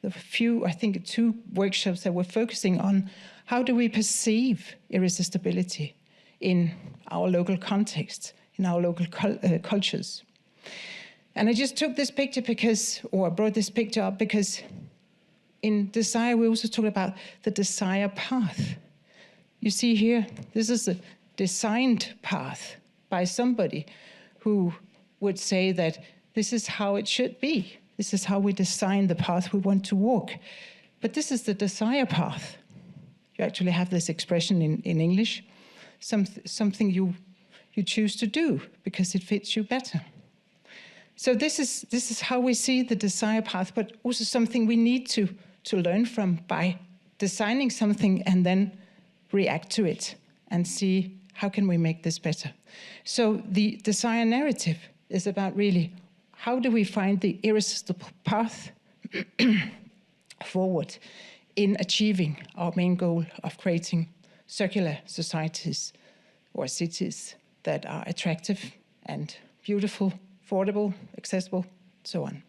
The few, I think 2 workshops that were focusing on how do we perceive irresistibility in our local context, in our local cultures. And I just took this picture I brought this picture up because in Desire, we also talk about the desire path. You see here, this is a designed path by somebody who would say that this is how it should be. This is how we design the path we want to walk. But this is the desire path. You actually have this expression in English, something you choose to do because it fits you better. So this is how we see the desire path, but also something we need to to learn from by designing something and then react to it and see how can we make this better. So the desire narrative is about really how do we find the irresistible path forward in achieving our main goal of creating circular societies or cities that are attractive and beautiful, affordable, accessible, so on.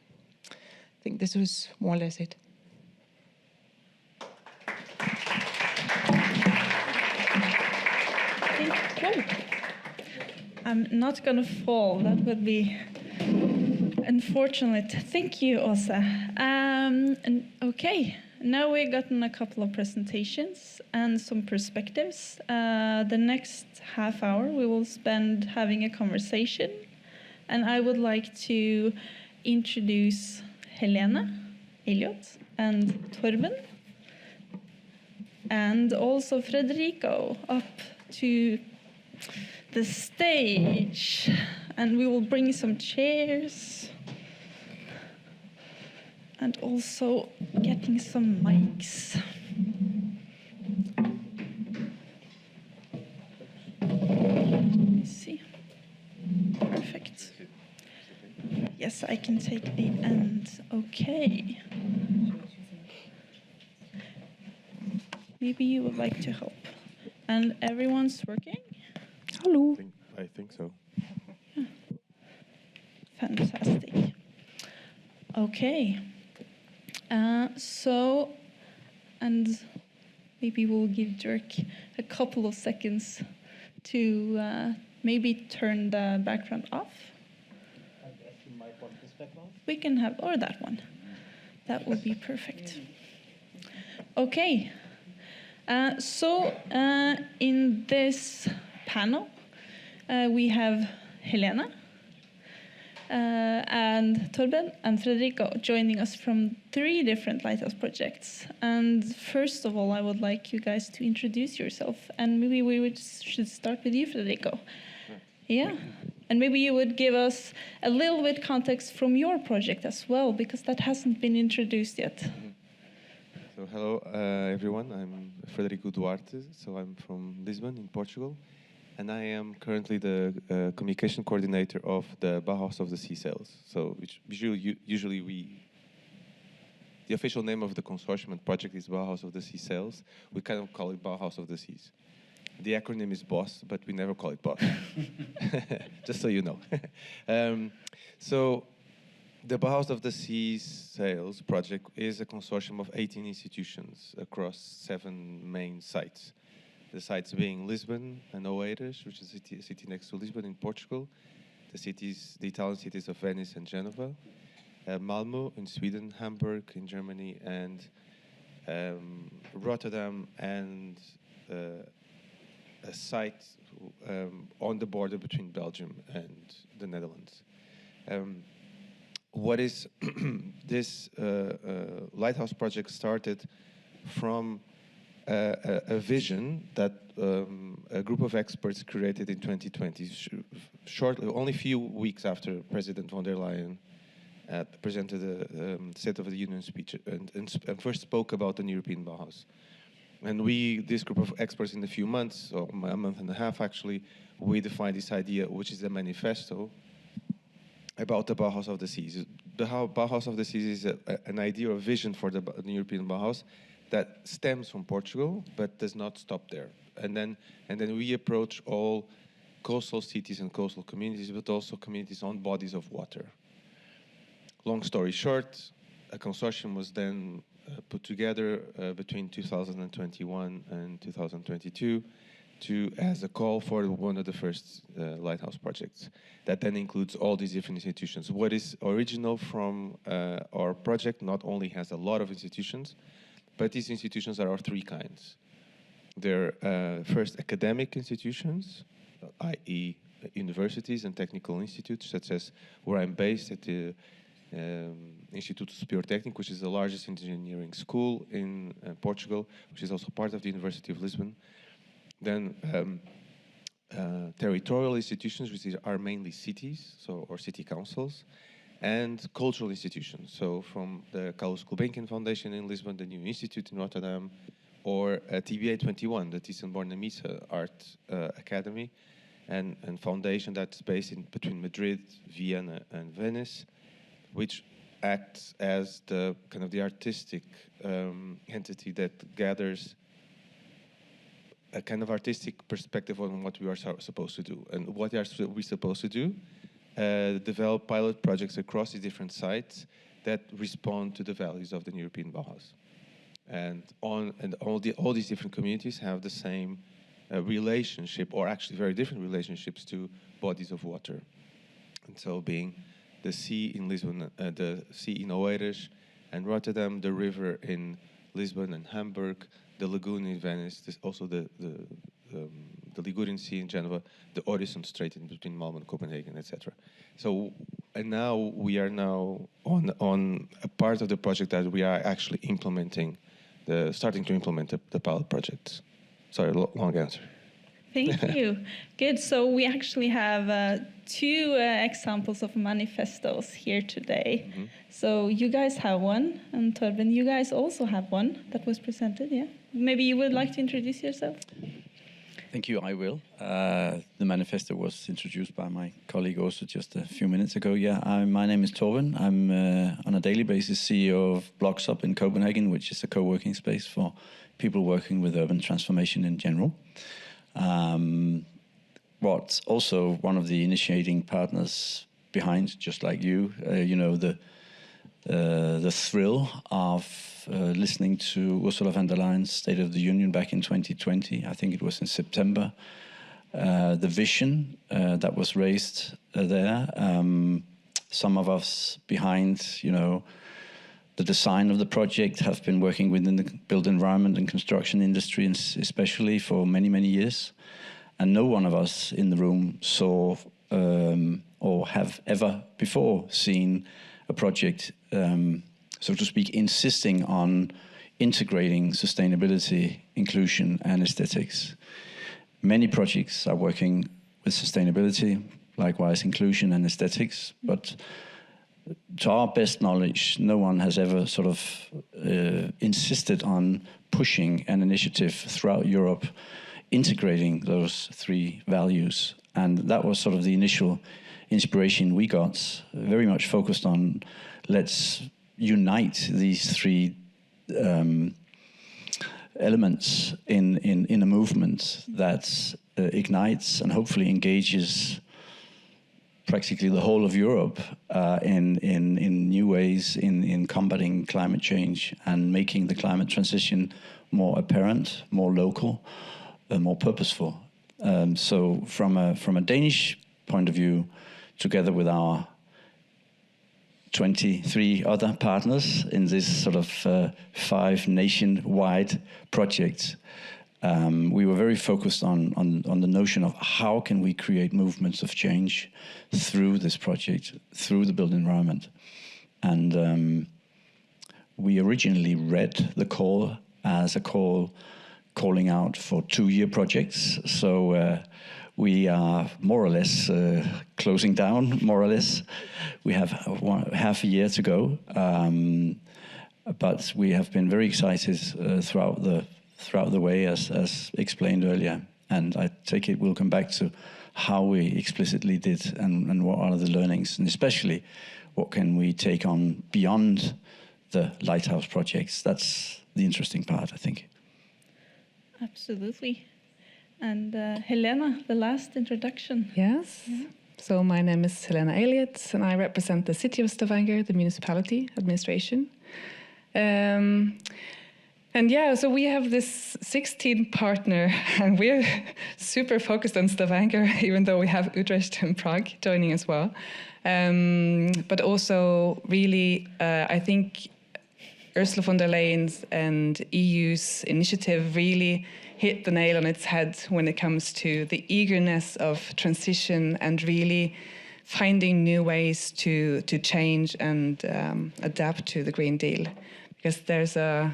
I think this was more or less it. Whoa. I'm not going to fall. That would be unfortunate. Thank you, Åsa. Okay, now we've gotten a couple of presentations and some perspectives. The next half hour we will spend having a conversation. And I would like to introduce Helene, Eiliott, and Torben. And also Frederico up to the stage, and we will bring some chairs and also getting some mics. Let me see. Perfect. Yes, I can take the end. Okay. Maybe you would like to help. And everyone's working? Hello. I think so. Yeah. Fantastic. Okay. And maybe we'll give Dirk a couple of seconds to maybe turn the background off. I guess you might want this background. We can have, or that one. That would be perfect. Okay. In this panel, we have Helene and Torben and Frederico joining us from 3 different lighthouse projects. And first of all, I would like you guys to introduce yourself. And maybe should start with you, Frederico. Yeah. And maybe you would give us a little bit context from your project as well, because that hasn't been introduced yet. So hello, everyone. I'm Frederico Duarte. So I'm from Lisbon in Portugal. And I am currently the communication coordinator of the Bauhaus of the Sea Sails. So which usually the official name of the consortium and project is Bauhaus of the Sea Sails. We kind of call it Bauhaus of the Seas. The acronym is BOSS, but we never call it BOSS. Just so you know. So the Bauhaus of the Sea Sails project is a consortium of 18 institutions across 7 main sites. The sites being Lisbon and Oeiras, which is a city next to Lisbon in Portugal, the Italian cities of Venice and Genova, Malmö in Sweden, Hamburg in Germany, and Rotterdam, and a site on the border between Belgium and the Netherlands. What is this lighthouse project started from a vision that a group of experts created in 2020, shortly, only a few weeks after President von der Leyen presented the State of the Union speech and first spoke about an European Bauhaus. And this group of experts in a few months, or a month and a half actually, we defined this idea, which is a manifesto about the Bauhaus of the Seas. The Bauhaus of the Seas is an idea or vision for the European Bauhaus that stems from Portugal, but does not stop there. And then we approach all coastal cities and coastal communities, but also communities on bodies of water. Long story short, a consortium was then put together between 2021 and 2022 as a call for one of the first lighthouse projects. That then includes all these different institutions. What is original from our project not only has a lot of institutions, but these institutions are of 3 kinds. They're first academic institutions, i.e. universities and technical institutes, such as where I'm based at the Instituto Superior Técnico, which is the largest engineering school in Portugal, which is also part of the University of Lisbon. Then territorial institutions, which are mainly cities, or city councils. and cultural institutions. So from the Carlos Gulbenkian Foundation in Lisbon, the New Institute in Rotterdam, or TBA 21, the Thyssen-Born and Misa Art Academy and foundation that's based in between Madrid, Vienna, and Venice, which acts as the kind of the artistic entity that gathers a kind of artistic perspective on what we are supposed to do. And what are we supposed to do? Develop pilot projects across the different sites that respond to the values of the European Bauhaus. And all these different communities have the same relationship, or actually very different relationships, to bodies of water. And so being the sea in Lisbon, the sea in Oeiras and Rotterdam, the river in Lisbon and Hamburg, the lagoon in Venice, also the Ligurian Sea in Geneva, the Øresund Strait in between Malmö and Copenhagen, etc. So, and now we are on a part of the project that we are actually implementing, starting to implement the pilot projects. Sorry, long answer. Thank you. Good. So we actually have two examples of manifestos here today. Mm-hmm. So you guys have one, and Torben, you guys also have one that was presented, yeah? Maybe you would like to introduce yourself? Thank you, I will. The manifesto was introduced by my colleague also just a few minutes ago. Yeah, my name is Torben. I'm on a daily basis CEO of Blocks Up in Copenhagen, which is a co-working space for people working with urban transformation in general. What's also one of the initiating partners behind, just like you, the thrill of listening to Ursula von der Leyen's State of the Union back in 2020. I think it was in September. The vision that was raised there. Some of us behind, the design of the project have been working within the built environment and construction industry, and especially for many, many years. And no one of us in the room saw or have ever before seen a project, so to speak, insisting on integrating sustainability, inclusion, and aesthetics. Many projects are working with sustainability, likewise inclusion and aesthetics, but to our best knowledge, no one has ever sort of insisted on pushing an initiative throughout Europe, integrating those three values. And that was sort of the initial inspiration we got, very much focused on let's unite these three elements in a movement that ignites and hopefully engages practically the whole of Europe in new ways in combating climate change and making the climate transition more apparent, more local, more purposeful. So from a Danish point of view, together with our 23 other partners in this sort of 5 nationwide projects, we were very focused on the notion of how can we create movements of change through this project, through the built environment. And we originally read the call as a call calling out for 2-year projects. So we are more or less closing down, more or less. We have half a year to go. But we have been very excited throughout the way, as explained earlier. And I take it we'll come back to how we explicitly did and what are the learnings, and especially what can we take on beyond the Lighthouse projects. That's the interesting part, I think. Absolutely. And Helena, the last introduction. Yes. Yeah. So my name is Helene Eiliott, and I represent the city of Stavanger, the municipality administration. And yeah, so we have this 16 partner, and we're super focused on Stavanger, even though we have Utrecht and Prague joining as well. But also really, I think Ursula von der Leyen's and EU's initiative really hit the nail on its head when it comes to the eagerness of transition and really finding new ways to change and adapt to the Green Deal. Because there's a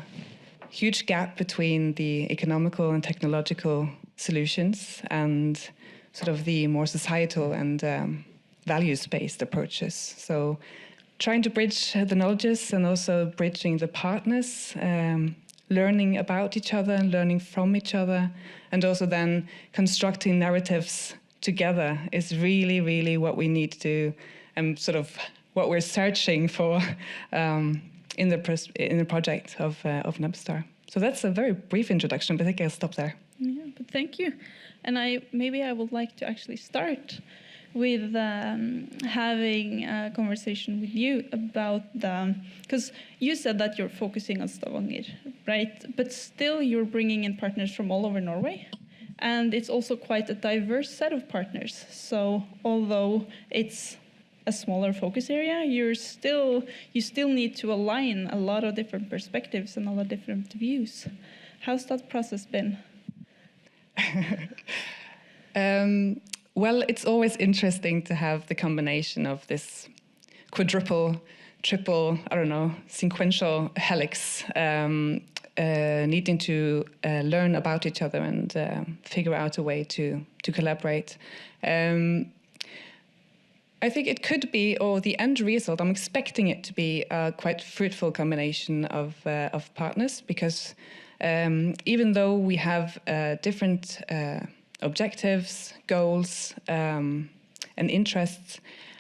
huge gap between the economical and technological solutions and sort of the more societal and values-based approaches. So trying to bridge the knowledges and also bridging the partners, learning about each other and learning from each other, and also then constructing narratives together is really, really what we need to, and sort of what we're searching for in the project of NEB-STAR. So that's a very brief introduction, but I think I'll stop there. Yeah, but thank you. And maybe I would like to actually start with having a conversation with you about because you said that you're focusing on Stavanger, right? But still you're bringing in partners from all over Norway. And it's also quite a diverse set of partners. So although it's a smaller focus area, you still need to align a lot of different perspectives and a lot of different views. How's that process been? Well, it's always interesting to have the combination of this quadruple, triple, I don't know, sequential helix, needing to learn about each other and figure out a way to collaborate. I think it could be, or the end result, I'm expecting it to be a quite fruitful combination of partners, because even though we have different objectives, goals, and interests,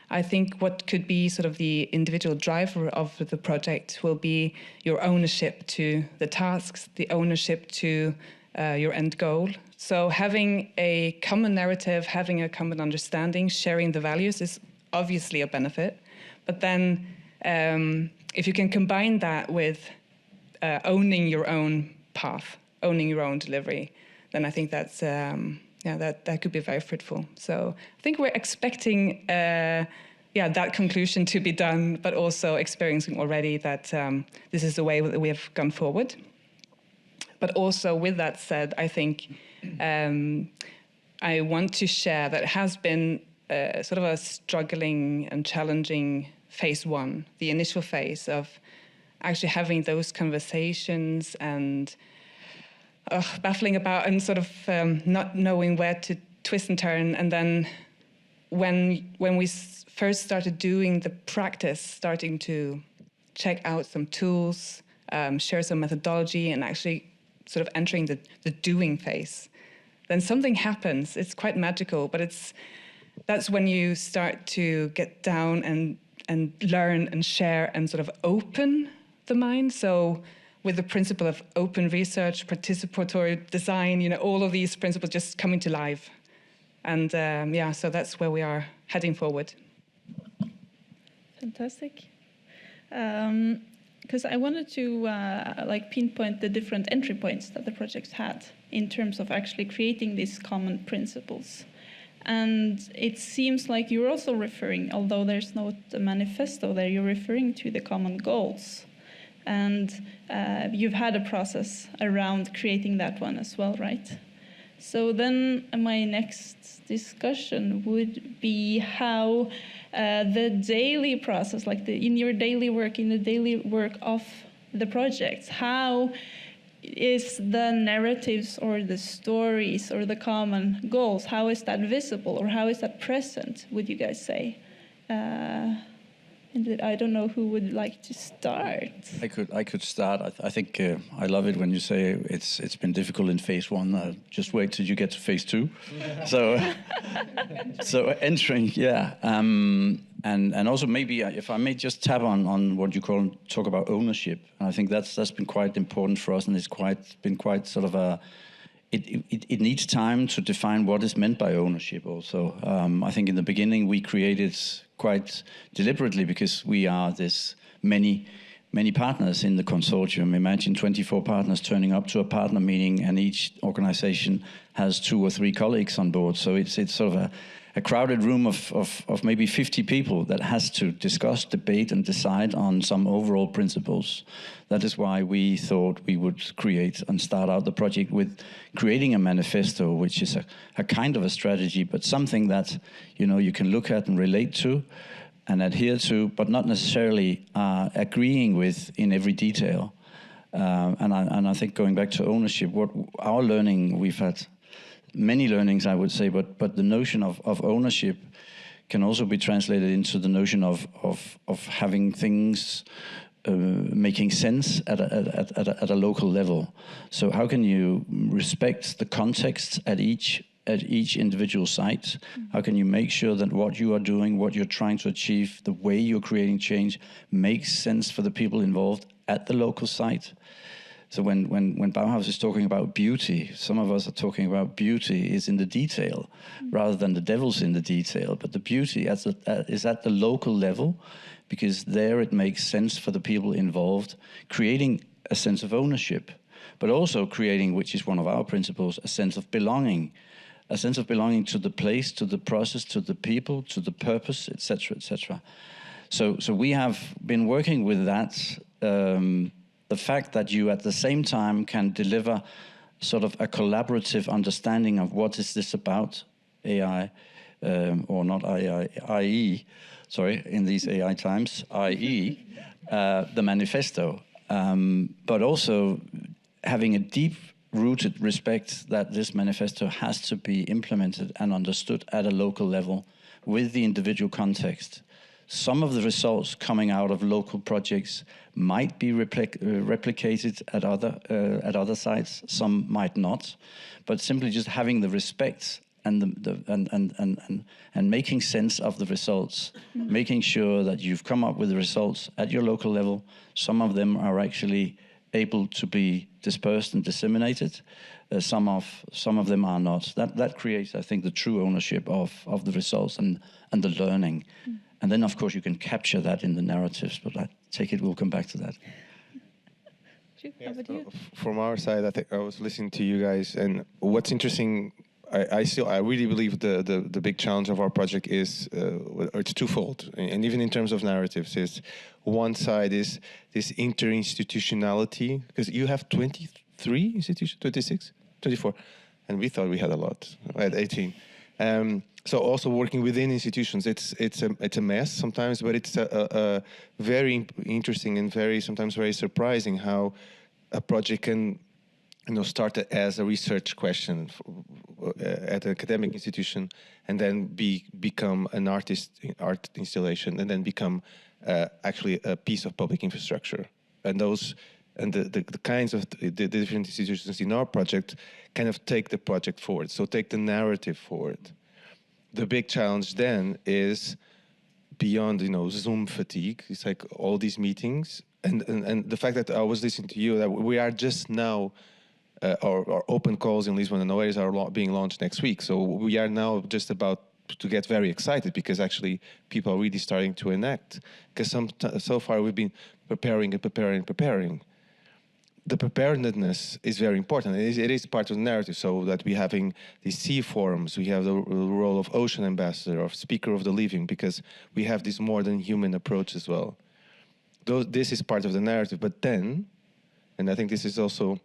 I think what could be sort of the individual driver of the project will be your ownership to the tasks, the ownership to your end goal. So having a common narrative, having a common understanding, sharing the values is obviously a benefit. But then if you can combine that with owning your own path, owning your own delivery, then I think that's that could be very fruitful. So I think we're expecting that conclusion to be done, but also experiencing already that this is the way that we have gone forward. But also with that said, I think I want to share that it has been sort of a struggling and challenging phase one, the initial phase of actually having those conversations and baffling about and sort of not knowing where to twist and turn. And then when we first started doing the practice, starting to check out some tools, share some methodology, and actually sort of entering the doing phase, then something happens. It's quite magical, but that's when you start to get down and learn and share and sort of open the mind. So with the principle of open research, participatory design, all of these principles just coming to life. And so that's where we are heading forward. Fantastic. Because I wanted to pinpoint the different entry points that the project had in terms of actually creating these common principles. And it seems like you're also referring, although there's not a manifesto there, you're referring to the common goals. And you've had a process around creating that one as well, right? So then my next discussion would be how the daily process, in your daily work, in the daily work of the projects, how is the narratives or the stories or the common goals, how is that visible or how is that present, would you guys say? And I don't know who would like to start. I could start. I think I love it when you say it's been difficult in phase one. Just wait till you get to phase two. So entering, and also maybe if I may just tap on what you talk about ownership. And I think that's been quite important for us, and it's been quite sort of a. It needs time to define what is meant by ownership also. I think in the beginning we created quite deliberately, because we are this many partners in the consortium. Imagine 24 partners turning up to a partner meeting, and each organization has 2 or 3 colleagues on board. So it's sort of a crowded room of maybe 50 people that has to discuss, debate, and decide on some overall principles. That is why we thought we would create and start out the project with creating a manifesto, which is a kind of a strategy, but something that you can look at and relate to and adhere to, but not necessarily agreeing with in every detail. And I think going back to ownership, what our learning, we've had many learnings, I would say, but the notion of ownership can also be translated into the notion of having things making sense at a local level. So how can you respect the context at each individual site? How can you make sure that what you are doing, what you're trying to achieve, the way you're creating change makes sense for the people involved at the local site? So when Bauhaus is talking about beauty, some of us are talking about beauty is in the detail rather than the devil's in the detail. But the beauty is at the local level, because there it makes sense for the people involved, creating a sense of ownership, but also creating, which is one of our principles, a sense of belonging to the place, to the process, to the people, to the purpose, etc., etc. So we have been working with that. The fact that you at the same time can deliver sort of a collaborative understanding of what is this about, AI, or not AI, IE, sorry, in these AI times, IE, the manifesto, but also having a deep-rooted respect that this manifesto has to be implemented and understood at a local level with the individual context. Some of the results coming out of local projects might be replicated at other sites. Some might not, but simply just having the respect and making sense of the results, making sure that you've come up with the results at your local level. Some of them are actually able to be dispersed and disseminated. Some of them are not. That creates, I think, the true ownership of the results and the learning. And then, of course, you can capture that in the narratives, but I take it we'll come back to that. Yes, from our side, I think I was listening to you guys, and what's interesting, I really believe the big challenge of our project is it's twofold, and even in terms of narratives, is one side is this interinstitutionality, because you have 23 institutions, 26, 24, and we thought we had a lot. I had 18. So also working within institutions, it's a mess sometimes, but it's a very interesting and sometimes very surprising how a project can, start as a research question at an academic institution, and then become an art installation, and then become actually a piece of public infrastructure. And the kinds of the different institutions in our project kind of take the project forward, so take the narrative forward. The big challenge then is beyond, Zoom fatigue. It's like all these meetings, and the fact that I was listening to you, that we are just now, our open calls in Lisbon and Oeiras are being launched next week. So we are now just about to get very excited, because actually people are really starting to enact. Because so far we've been preparing. The preparedness is very important. It is part of the narrative, so that we're having these sea forums, we have the role of ocean ambassador, of speaker of the living, because we have this more than human approach as well. This is part of the narrative, but then, and I think this is also,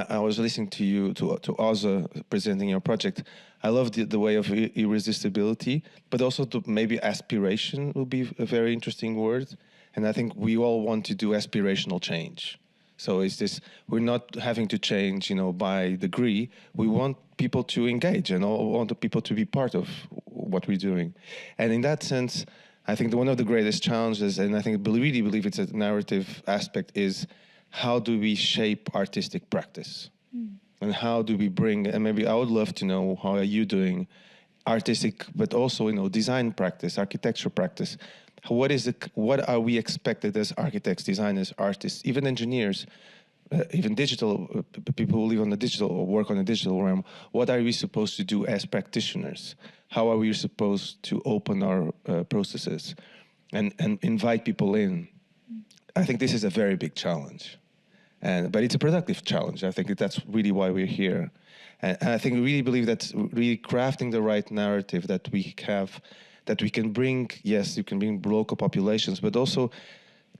I was listening to you, to Oza presenting your project. I love the way of irresistibility, but also maybe aspiration will be a very interesting word. And I think we all want to do aspirational change. So it's this, we're not having to change, by degree. We want people to engage and want the people to be part of what we're doing. And in that sense, I think one of the greatest challenges, and I think really believe it's a narrative aspect, is how do we shape artistic practice? And how do we bring, and maybe I would love to know, how are you doing artistic, but also, design practice, architecture practice? What are we expected as architects, designers, artists, even engineers, even digital people who live on the digital or work on the digital realm? What are we supposed to do as practitioners? How are we supposed to open our processes and invite people in? I think this is a very big challenge, but it's a productive challenge. I think that's really why we're here. And I think we really believe that really crafting the right narrative that we have, that we can bring, yes, you can bring local populations, but also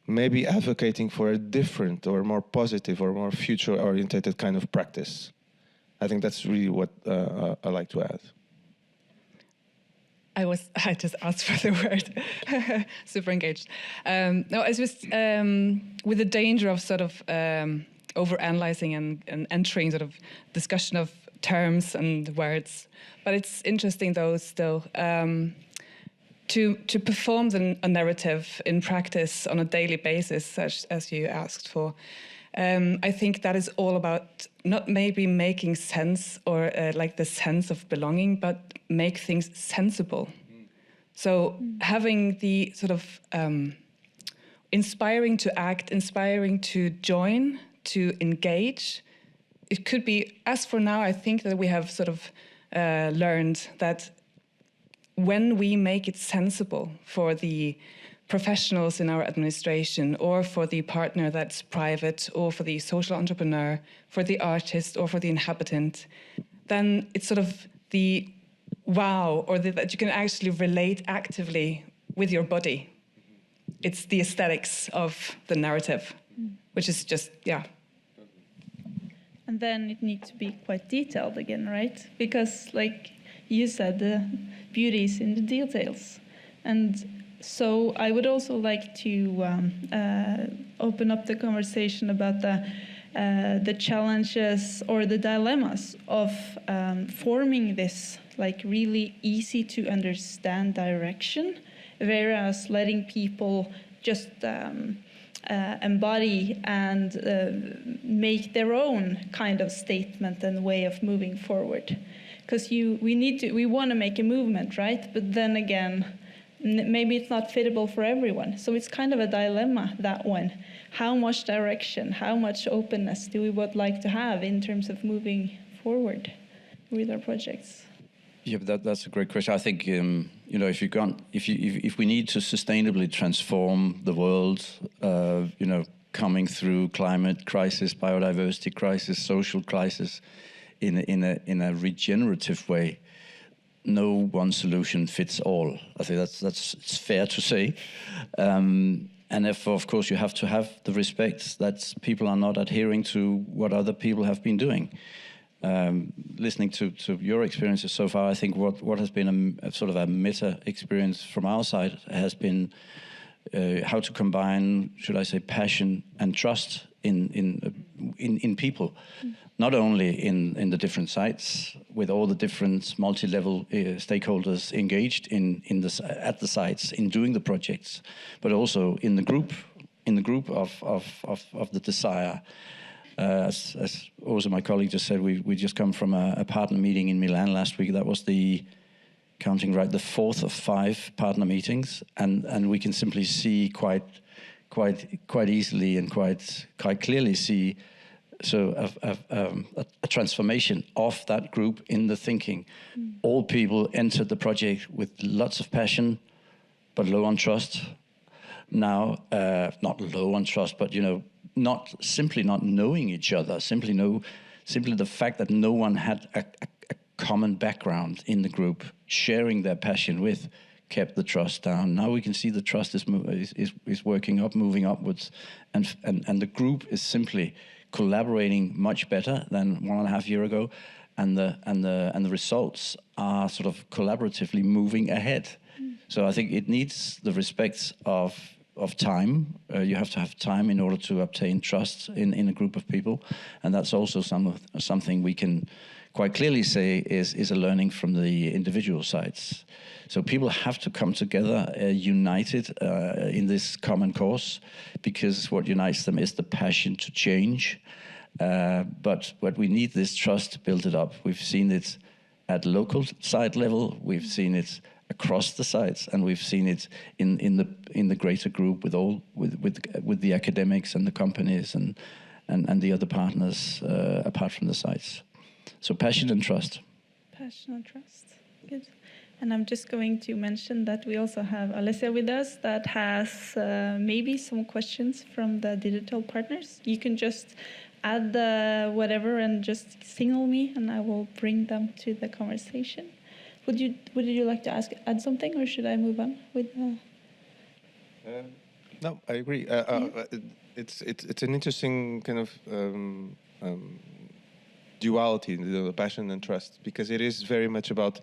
maybe advocating for a different or more positive or more future-oriented kind of practice. I think that's really what I like to add. I just asked for the word. Super engaged. No, it's just with the danger of sort of over-analyzing and entering sort of discussion of terms and words. But it's interesting though still. to perform a narrative in practice on a daily basis, such as you asked for. I think that is all about not maybe making sense or like the sense of belonging, but make things sensible. So having the sort of inspiring to act, inspiring to join, to engage. It could be, as for now, I think that we have sort of learned that when we make it sensible for the professionals in our administration, or for the partner that's private, or for the social entrepreneur, for the artist, or for the inhabitant, then it's sort of the wow, or that you can actually relate actively with your body. It's the aesthetics of the narrative, which is just, yeah. And then it needs to be quite detailed again, right? Because, like you said, the beauty is in the details. And so I would also like to open up the conversation about the challenges or the dilemmas of forming this like really easy to understand direction, whereas letting people just embody and make their own kind of statement and way of moving forward. Because we want to make a movement, right? But then again, maybe it's not fitable for everyone. So it's kind of a dilemma, that one. How much direction, how much openness do we would like to have in terms of moving forward with our projects? Yeah, but that's a great question. I think if we need to sustainably transform the world, coming through climate crisis, biodiversity crisis, social crisis, in a regenerative way, no one solution fits all. I think it's fair to say. And therefore, of course, you have to have the respect that people are not adhering to what other people have been doing. Listening to your experiences so far, I think what has been a sort of a meta experience from our side has been how to combine, should I say, passion and trust in people, not only in the different sites with all the different multi-level stakeholders engaged at the sites in doing the projects, but also in the group of the DESIRE. As also my colleague just said, we just come from a partner meeting in Milan last week. That was the 4th of 5 partner meetings, and we can simply see quite easily and quite clearly see a transformation of that group in the thinking. All people entered the project with lots of passion, but low on trust. Now, not low on trust, but not knowing each other, simply the fact that no one had a common background in the group, sharing their passion with, kept the trust down. Now we can see the trust is working up, moving upwards, and the group is simply collaborating much better than 1.5 years ago, and the results are sort of collaboratively moving ahead. So I think it needs the respect of time. You have to have time in order to obtain trust in a group of people, and that's also something we can quite clearly say is a learning from the individual sides. So people have to come together united in this common cause, because what unites them is the passion to change. But what we need this trust to build it up. We've seen it at local site level, we've seen it across the sites, and we've seen it in the greater group with the academics and the companies and the other partners apart from the sites. So passion and trust. Passion and trust. Good. And I'm just going to mention that we also have Alessia with us that has maybe some questions from the digital partners. You can just add whatever and just signal me, and I will bring them to the conversation. Would you like to add something, or should I move on with? No, I agree. It's an interesting kind of duality, the passion and trust, because it is very much about.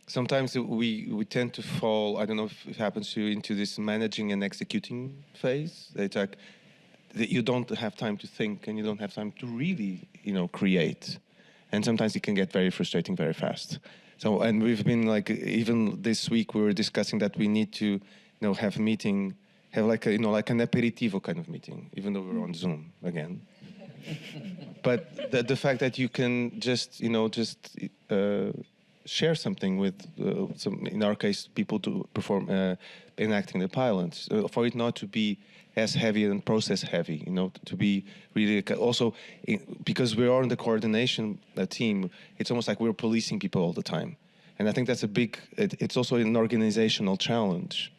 Sometimes we tend to fall. I don't know if it happens to you, into this managing and executing phase. It's like that you don't have time to think, and you don't have time to really, create. And sometimes it can get very frustrating very fast. So, and we've been like, even this week we were discussing that we need to, have like a, like an aperitivo kind of meeting, even though we're on Zoom again. But the fact that you can just, share something with in our case, people to perform enacting the pilots, for it not to be as heavy and process heavy, to be really also because we are in the coordination team. It's almost like we're policing people all the time, and I think that's a big. It's also an organizational challenge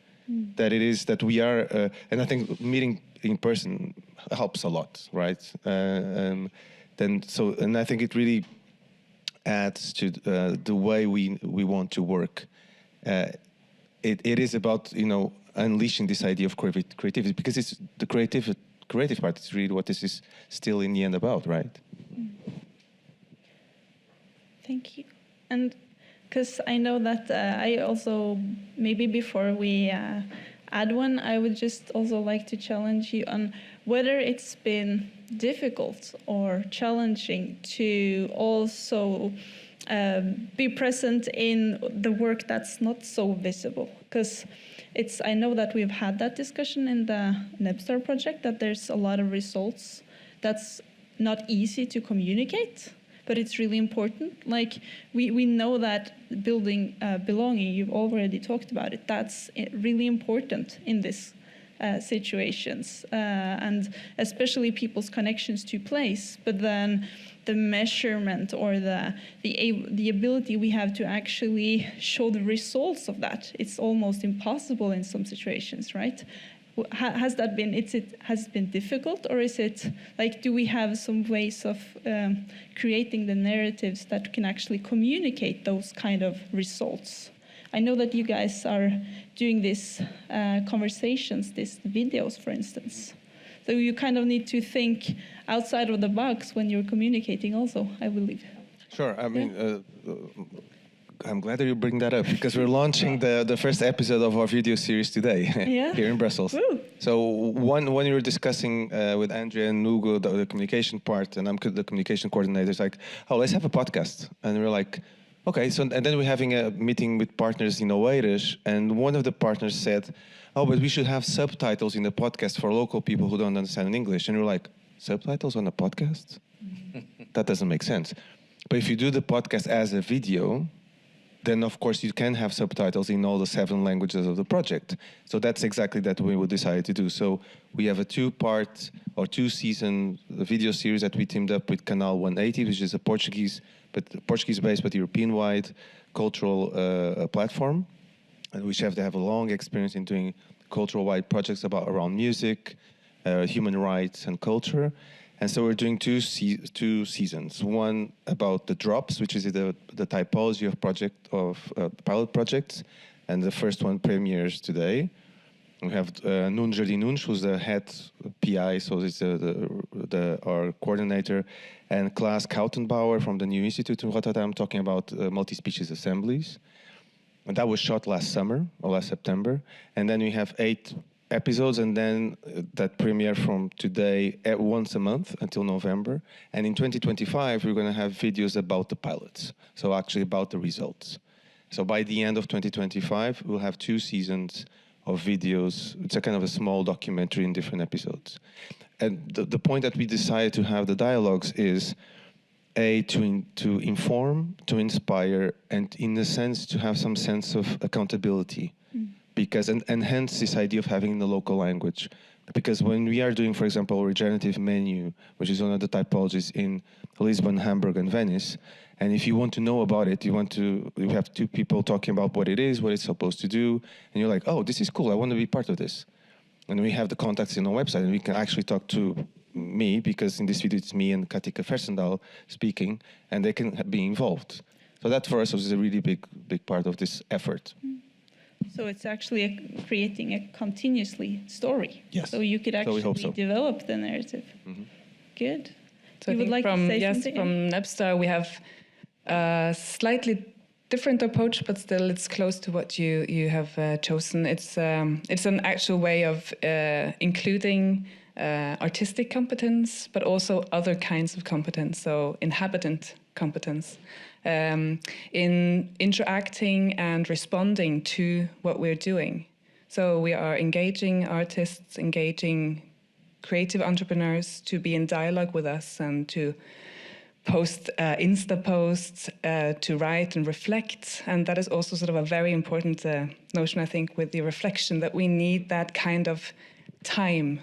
that it is that we are, and I think meeting in person helps a lot, right? And I think it really adds to the way we want to work. It is about unleashing this idea of creativity, because it's the creative part is really what this is still in the end about, right? Thank you. And because I know that I also, maybe before we add one, I would just also like to challenge you on whether it's been difficult or challenging to also be present in the work that's not so visible. Because I know that we've had that discussion in the NEB-STAR project, that there's a lot of results that's not easy to communicate, but it's really important. Like, we know that building belonging, you've already talked about it, that's really important in this situations, and especially people's connections to place, but then the measurement or the ability we have to actually show the results of that, it's almost impossible in some situations, right? Has that been, has it been difficult, or is it like, do we have some ways of creating the narratives that can actually communicate those kind of results? I know that you guys are doing these conversations, these videos, for instance. So you kind of need to think outside of the box when you're communicating also, I believe. Sure, I mean, I'm glad that you bring that up, because we're launching the first episode of our video series today here in Brussels. Woo. So when you were discussing with Andrea and Hugo the communication part, and I'm the communication coordinator, it's like, oh, let's have a podcast. And we're like, okay, so and then we're having a meeting with partners in Oeiras, and one of the partners said, oh, but we should have subtitles in the podcast for local people who don't understand English. And we're like, subtitles on a podcast? That doesn't make sense. But if you do the podcast as a video, then of course you can have subtitles in all the 7 languages of the project. So that's exactly that we would decide to do. So we have a 2-part or 2-season video series that we teamed up with Canal 180, which is a Portuguese-based but European-wide cultural platform, which have to have a long experience in doing cultural-wide projects around music, human rights, and culture. And so we're doing two seasons. One about the drops, which is the typology of pilot projects, and the first one premieres today. We have Nuno Jardim Nunes, who's the head PI, so it's our coordinator, and Klaas Koutenbauer from the New Institute in Rotterdam, talking about multi-species assemblies. And that was shot last summer or last September. And then we have 8 episodes, and then that premiere from today once a month until November. And in 2025, we're going to have videos about the pilots, so actually about the results. So by the end of 2025, we'll have 2 seasons of videos. It's a kind of a small documentary in different episodes. And the point that we decided to have the dialogues is, to inform, to inspire, and in a sense to have some sense of accountability. Because, and hence this idea of having the local language. Because when we are doing, for example, a regenerative menu, which is one of the typologies in Lisbon, Hamburg, and Venice, and if you want to know about it, you have 2 people talking about what it is, what it's supposed to do, and you're like, oh, this is cool, I want to be part of this. And we have the contacts in our website, and we can actually talk to me, because in this video it's me and Katika Versendal speaking, and they can be involved. So that for us was a really big part of this effort. So it's actually creating a continuously story. Yes. So you could actually develop the narrative. Mm-hmm. Good. So you would like to say something? From NEB-STAR we have a slightly different approach, but still it's close to what you have chosen. It's an actual way of including artistic competence, but also other kinds of competence. So inhabitant competence in interacting and responding to what we're doing. So we are engaging artists, engaging creative entrepreneurs to be in dialogue with us and to post Insta posts, to write and reflect. And that is also sort of a very important notion, I think, with the reflection, that we need that kind of time.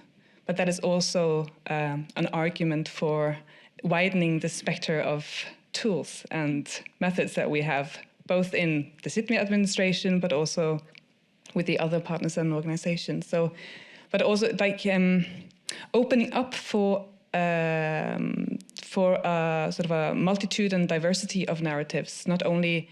But that is also an argument for widening the spectre of tools and methods that we have, both in the Sydney administration, but also with the other partners and organizations. So, but also like opening up for a sort of a multitude and diversity of narratives, not only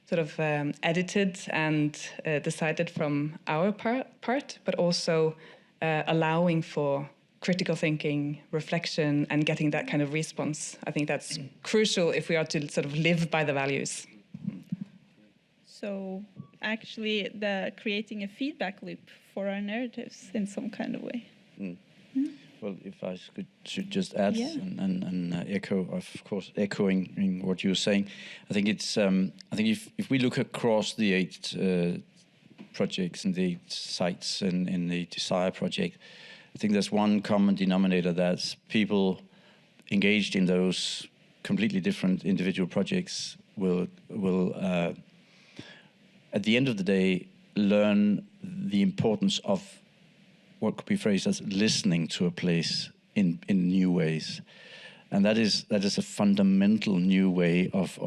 sort of edited and decided from our part, but also allowing for critical thinking, reflection, and getting that kind of response. I think that's crucial if we are to sort of live by the values. So actually creating a feedback loop for our narratives in some kind of way. Well, if I should just add and echo, of course, echoing what you were saying, I think it's I think if we look across the 8 projects and the 8 sites in the DESIRE project, I think there's one common denominator, that's people engaged in those completely different individual projects will at the end of the day learn the importance of what could be phrased as listening to a place in new ways. And that is a fundamental new way of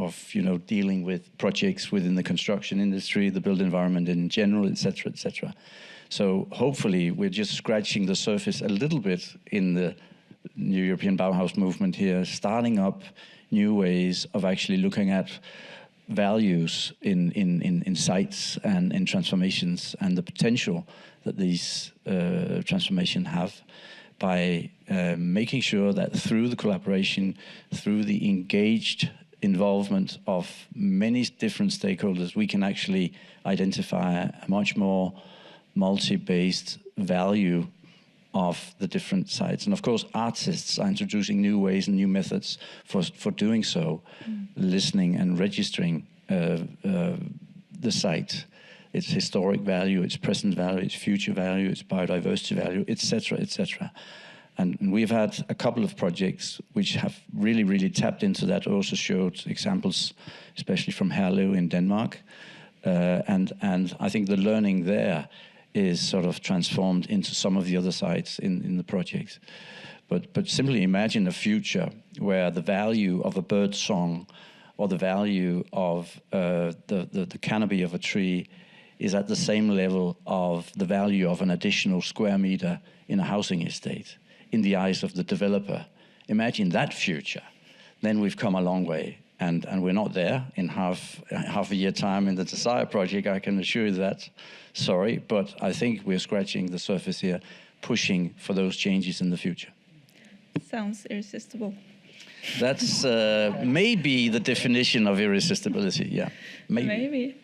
dealing with projects within the construction industry, the built environment in general, etc., etc. So hopefully we're just scratching the surface a little bit in the new European Bauhaus movement here, starting up new ways of actually looking at values in sites and in transformations, and the potential that these transformations have, by making sure that through the collaboration, through the engaged involvement of many different stakeholders, we can actually identify a much more multi-based value of the different sites. And of course, artists are introducing new ways and new methods for doing so, listening and registering the site, its historic value, its present value, its future value, its biodiversity value, etc., etc. And we've had a couple of projects which have really, really tapped into that, also showed examples, especially from Helene in Denmark. And I think the learning there is sort of transformed into some of the other sites in the project. But simply imagine a future where the value of a bird song or the value of the canopy of a tree is at the same level of the value of an additional square meter in a housing estate in the eyes of the developer. Imagine that future. Then we've come a long way. And we're not there in half a year time in the DESIRE project, I can assure you that. Sorry, but I think we're scratching the surface here, pushing for those changes in the future. Sounds irresistible. That's maybe the definition of irresistibility, yeah. Maybe.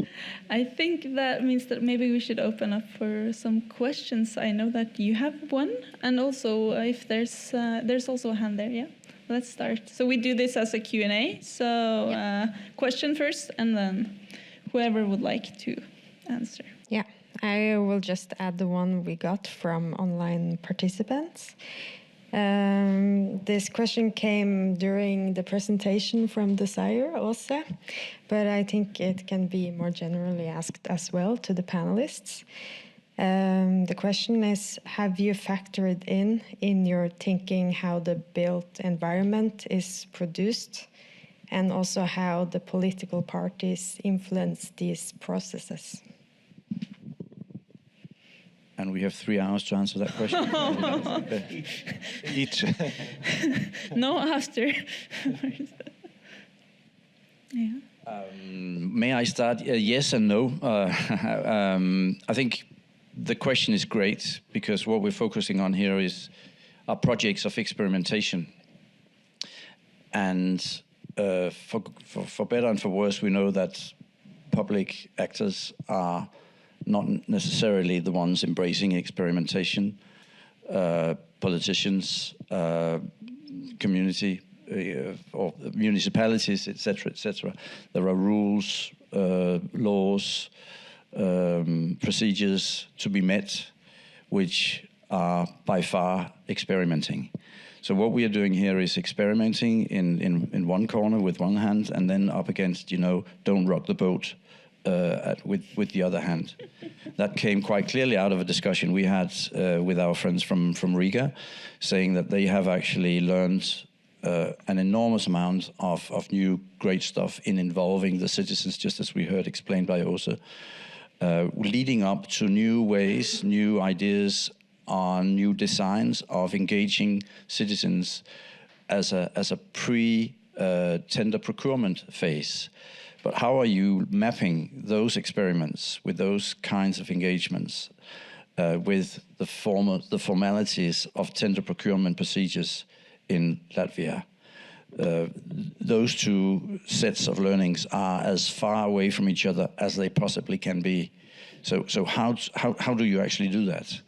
I think that means that maybe we should open up for some questions. I know that you have one, and also if there's also a hand there, yeah. Let's start. So we do this as a Q&A. So question first, and then whoever would like to answer. Yeah, I will just add the one we got from online participants. This question came during the presentation from DESIRE also, but I think it can be more generally asked as well to the panelists. The question is, have you factored in your thinking how the built environment is produced, and also how the political parties influence these processes? And we have 3 hours to answer that question. Each. No, after. Yeah. May I start? Yes and no. I think the question is great, because what we're focusing on here are projects of experimentation. And for better and for worse, we know that public actors are not necessarily the ones embracing experimentation. Politicians, community or municipalities, etc., etc. There are rules, laws, procedures to be met, which are by far experimenting. So what we are doing here is experimenting in one corner with one hand, and then up against, don't rock the boat with the other hand. That came quite clearly out of a discussion we had with our friends from Riga, saying that they have actually learned an enormous amount of new great stuff in involving the citizens, just as we heard explained by Åsa, leading up to new ways, new ideas on new designs of engaging citizens as a pre-tender procurement phase. But how are you mapping those experiments with those kinds of engagements with the formalities of tender procurement procedures in Latvia? Those two sets of learnings are as far away from each other as they possibly can be. So how do you actually do that?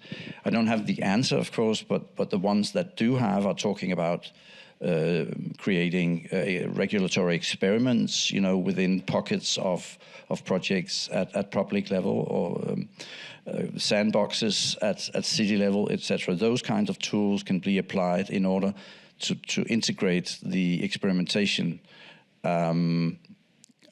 I don't have the answer, of course, but the ones that do have are talking about creating regulatory experiments, within pockets of projects at public level, or sandboxes at city level, etc. Those kinds of tools can be applied in order to integrate the experimentation.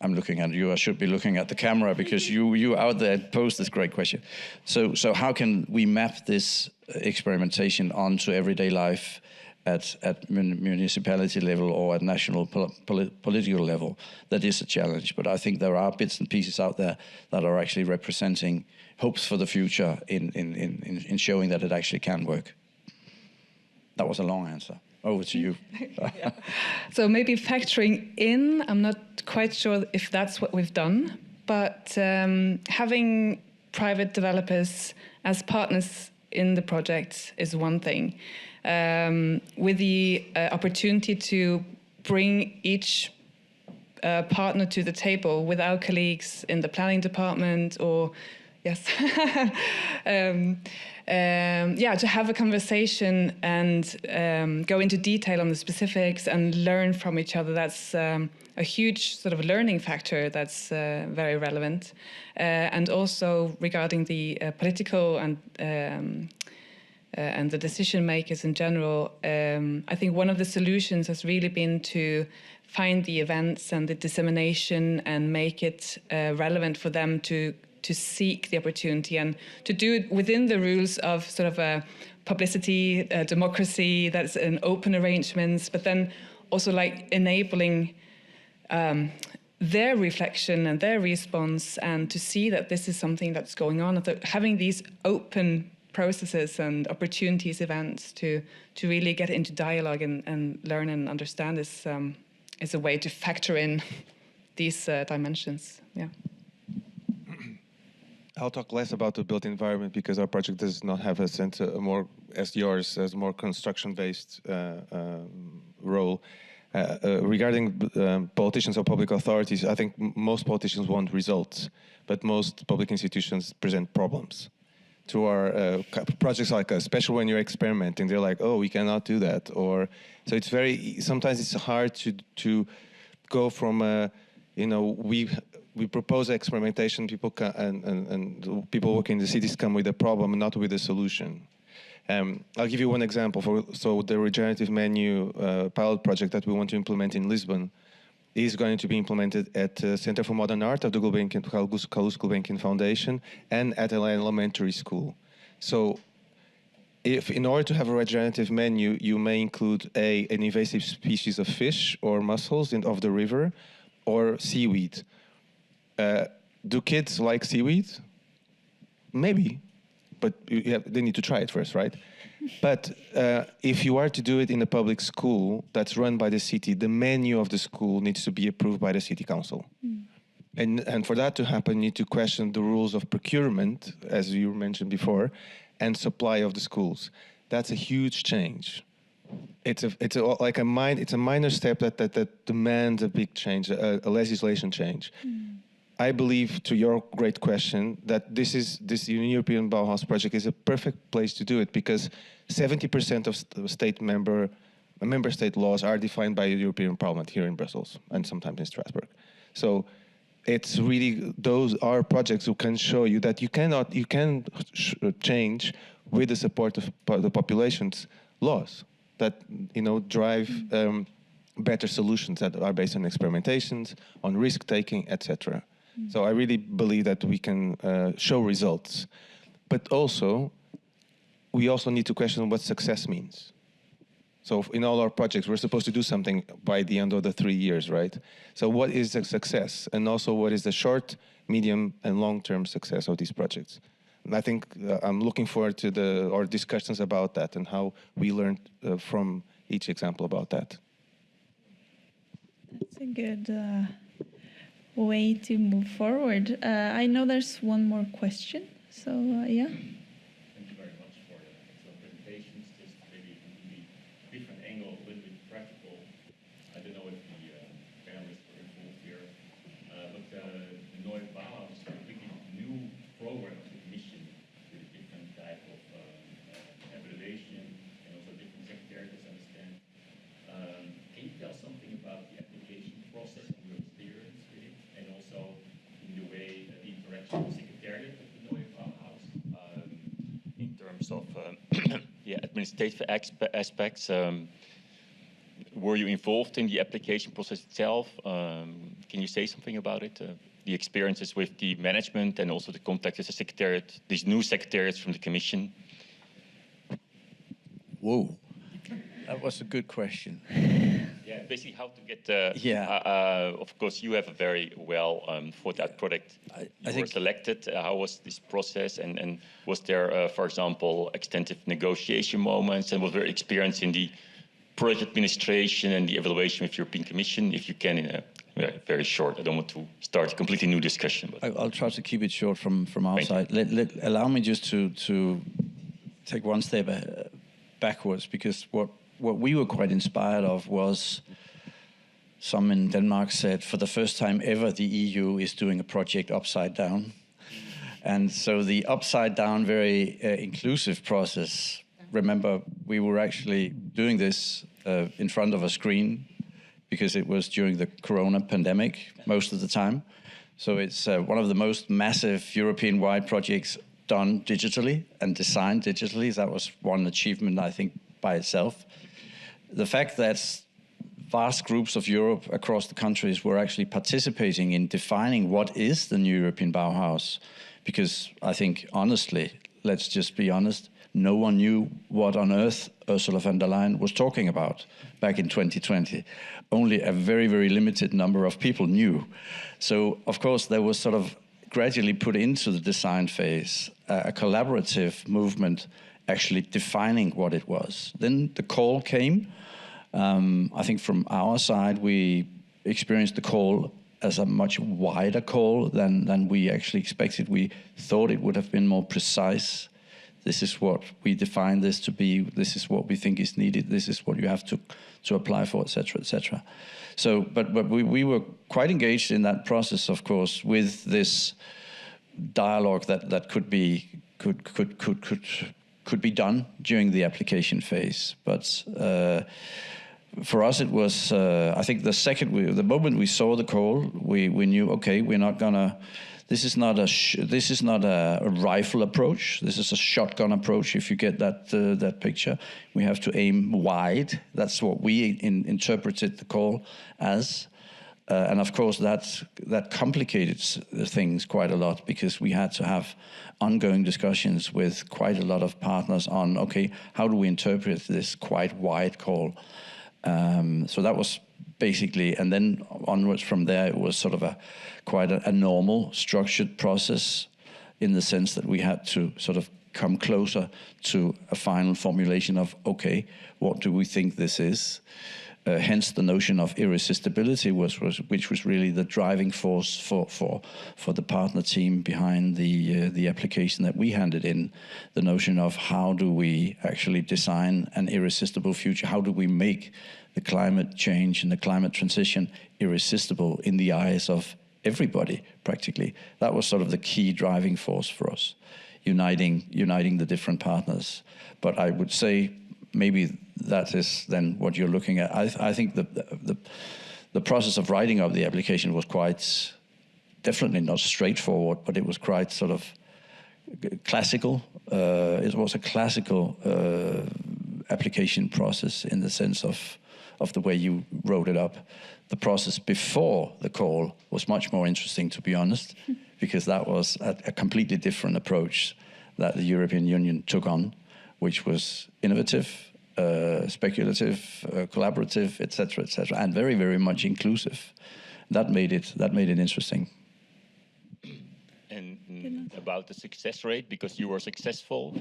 I'm looking at you. I should be looking at the camera because you out there posed this great question. So how can we map this experimentation onto everyday life at municipality level or at national political level? That is a challenge, but I think there are bits and pieces out there that are actually representing hopes for the future in showing that it actually can work. That was a long answer. Over to you. Yeah. So maybe factoring in, I'm not quite sure if that's what we've done, but having private developers as partners in the project is one thing. With the opportunity to bring each partner to the table with our colleagues in the planning department, or yes, to have a conversation and go into detail on the specifics and learn from each other. That's a huge sort of learning factor that's very relevant. And also regarding the political and the decision makers in general, I think one of the solutions has really been to find the events and the dissemination and make it relevant for them to seek the opportunity and to do it within the rules of sort of a publicity, democracy, that's an open arrangements, but then also like enabling their reflection and their response, and to see that this is something that's going on, that having these open processes and opportunities, events to really get into dialogue and learn and understand is a way to factor in these dimensions. Yeah. I'll talk less about the built environment because our project does not have a sense more as yours as more construction-based role. Regarding politicians or public authorities, I think most politicians want results, but most public institutions present problems. To our projects like us, especially when you're experimenting, they're like, oh, we cannot do that. Or so it's sometimes it's hard to go from we propose experimentation, people and people working in the cities come with a problem, not with a solution. I'll give you one example. So the regenerative menu pilot project that we want to implement in Lisbon is going to be implemented at the Center for Modern Art of the Carlos Gulbenkian Foundation and at an elementary school. So if in order to have a regenerative menu, you may include an invasive species of fish or mussels of the river or seaweed. Do kids like seaweed? Maybe, but they need to try it first, right? But if you are to do it in a public school that's run by the city, the menu of the school needs to be approved by the city council. And for that to happen, you need to question the rules of procurement, as you mentioned before, and supply of the schools. That's a huge change. It's a minor step that demands a big change, a legislation change. I believe, to your great question, that this European Bauhaus project is a perfect place to do it because 70% of state member member state laws are defined by the European Parliament here in Brussels and sometimes in Strasbourg. So it's really, those are projects who can show you that you can change with the support of the population's laws that, you know, drive better solutions that are based on experimentations, on risk-taking, etc. So I really believe that we can show results. But also, we also need to question what success means. So in all our projects, we're supposed to do something by the end of the 3 years, right? So what is a success? And also what is the short, medium, and long-term success of these projects? And I think I'm looking forward to our discussions about that and how we learned from each example about that. That's a good way to move forward. I know there's one more question, so yeah. Thank you very much for the excellent presentations. Just maybe a different angle, a little bit practical. I don't know if the panelists were involved here, but the NEB-Bauhaus is a completely new program of the Commission with a different type of evaluation and also different secretariats, I understand. Can you tell something about the application process and your experience with it, and also in the way the interaction with the secretariat of the NEB-Bauhaus in terms of administrative aspects? Were you involved in the application process itself? Can you say something about it? The experiences with the management and also the contact with the secretariat, these new secretariats from the Commission? Whoa, that was a good question. Yeah, basically how to get. Of course, you have a very well thought out product. You were selected. How was this process? And was there, for example, extensive negotiation moments? And was there experience in the project administration and the evaluation with European Commission? If you can, in a very short. I don't want to start a completely new discussion. But I'll try to keep it short from our side. Allow me just to take one step backwards, because what we were quite inspired of was, some in Denmark said, for the first time ever, the EU is doing a project upside down. And so the upside down, very inclusive process, remember, we were actually doing this in front of a screen because it was during the corona pandemic most of the time. So it's one of the most massive European-wide projects done digitally and designed digitally. That was one achievement, I think, by itself. The fact that vast groups of Europe across the countries were actually participating in defining what is the new European Bauhaus, because I think, honestly, let's just be honest, no one knew what on earth Ursula von der Leyen was talking about back in 2020. Only a very, very limited number of people knew. So, of course, there was sort of gradually put into the design phase a collaborative movement actually defining what it was. Then the call came. I think from our side, we experienced the call as a much wider call than we actually expected. We thought it would have been more precise. This is what we define this to be. This is what we think is needed. This is what you have to apply for, etc., etc. So, but we were quite engaged in that process, of course, with this dialogue that could be done during the application phase. But for us, it was I think the moment we saw the call, we knew, okay, we're not gonna. This is not a rifle approach. This is a shotgun approach. If you get that picture, we have to aim wide. That's what we interpreted the call as, and of course that complicated things quite a lot, because we had to have ongoing discussions with quite a lot of partners on, okay, how do we interpret this quite wide call? So that was basically, and then onwards from there, it was sort of quite a normal, structured process, in the sense that we had to sort of come closer to a final formulation of, okay, what do we think this is? Hence the notion of irresistibility, which was really the driving force for the partner team behind the application that we handed in. The notion of how do we actually design an irresistible future? How do we make the climate change and the climate transition irresistible in the eyes of everybody, practically? That was sort of the key driving force for us, uniting the different partners. But I would say maybe that is then what you're looking at. I think the process of writing of the application was quite, definitely not straightforward, but it was quite sort of classical. It was a classical application process in the sense of the way you wrote it up. The process before the call was much more interesting, to be honest, because that was a completely different approach that the European Union took on, which was innovative, speculative, collaborative, etc., and very, very much inclusive. That made it interesting. And about the success rate, because you were successful,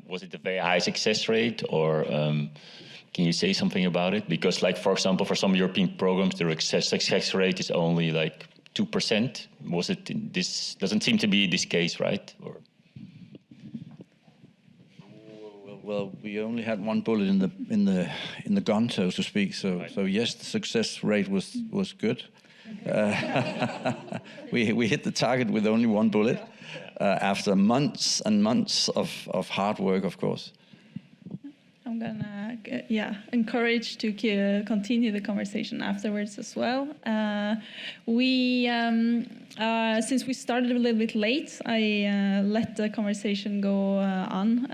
was it a very high success rate, or can you say something about it? Because, like, for example, for some European programs, the success rate is only like 2%. Was it this? Doesn't seem to be this case, right? Or well, we only had one bullet in the gun, so to speak. So right. So yes, the success rate was good. We hit the target with only one bullet after months and months of hard work, of course. I'm gonna encourage to continue the conversation afterwards as well. Since we started a little bit late, I let the conversation go on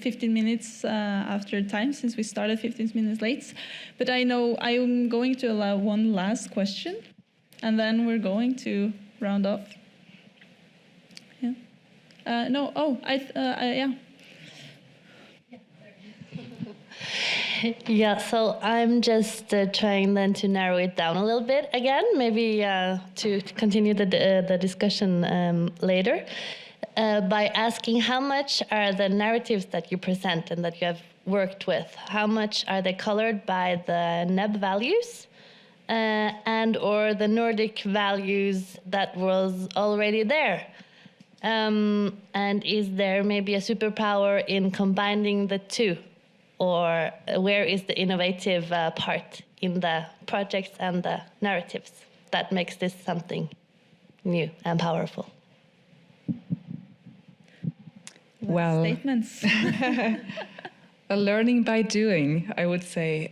15 minutes after time, since we started 15 minutes late. But I know I'm going to allow one last question, and then we're going to round off. Yeah. Yeah. Yeah, so I'm just trying then to narrow it down a little bit again, maybe to continue the discussion later, by asking how much are the narratives that you present and that you have worked with, how much are they colored by the NEB-values and or the Nordic values that was already there? And is there maybe a superpower in combining the two? Or where is the innovative part in the projects and the narratives that makes this something new and powerful? Well, statements. Learning by doing, I would say.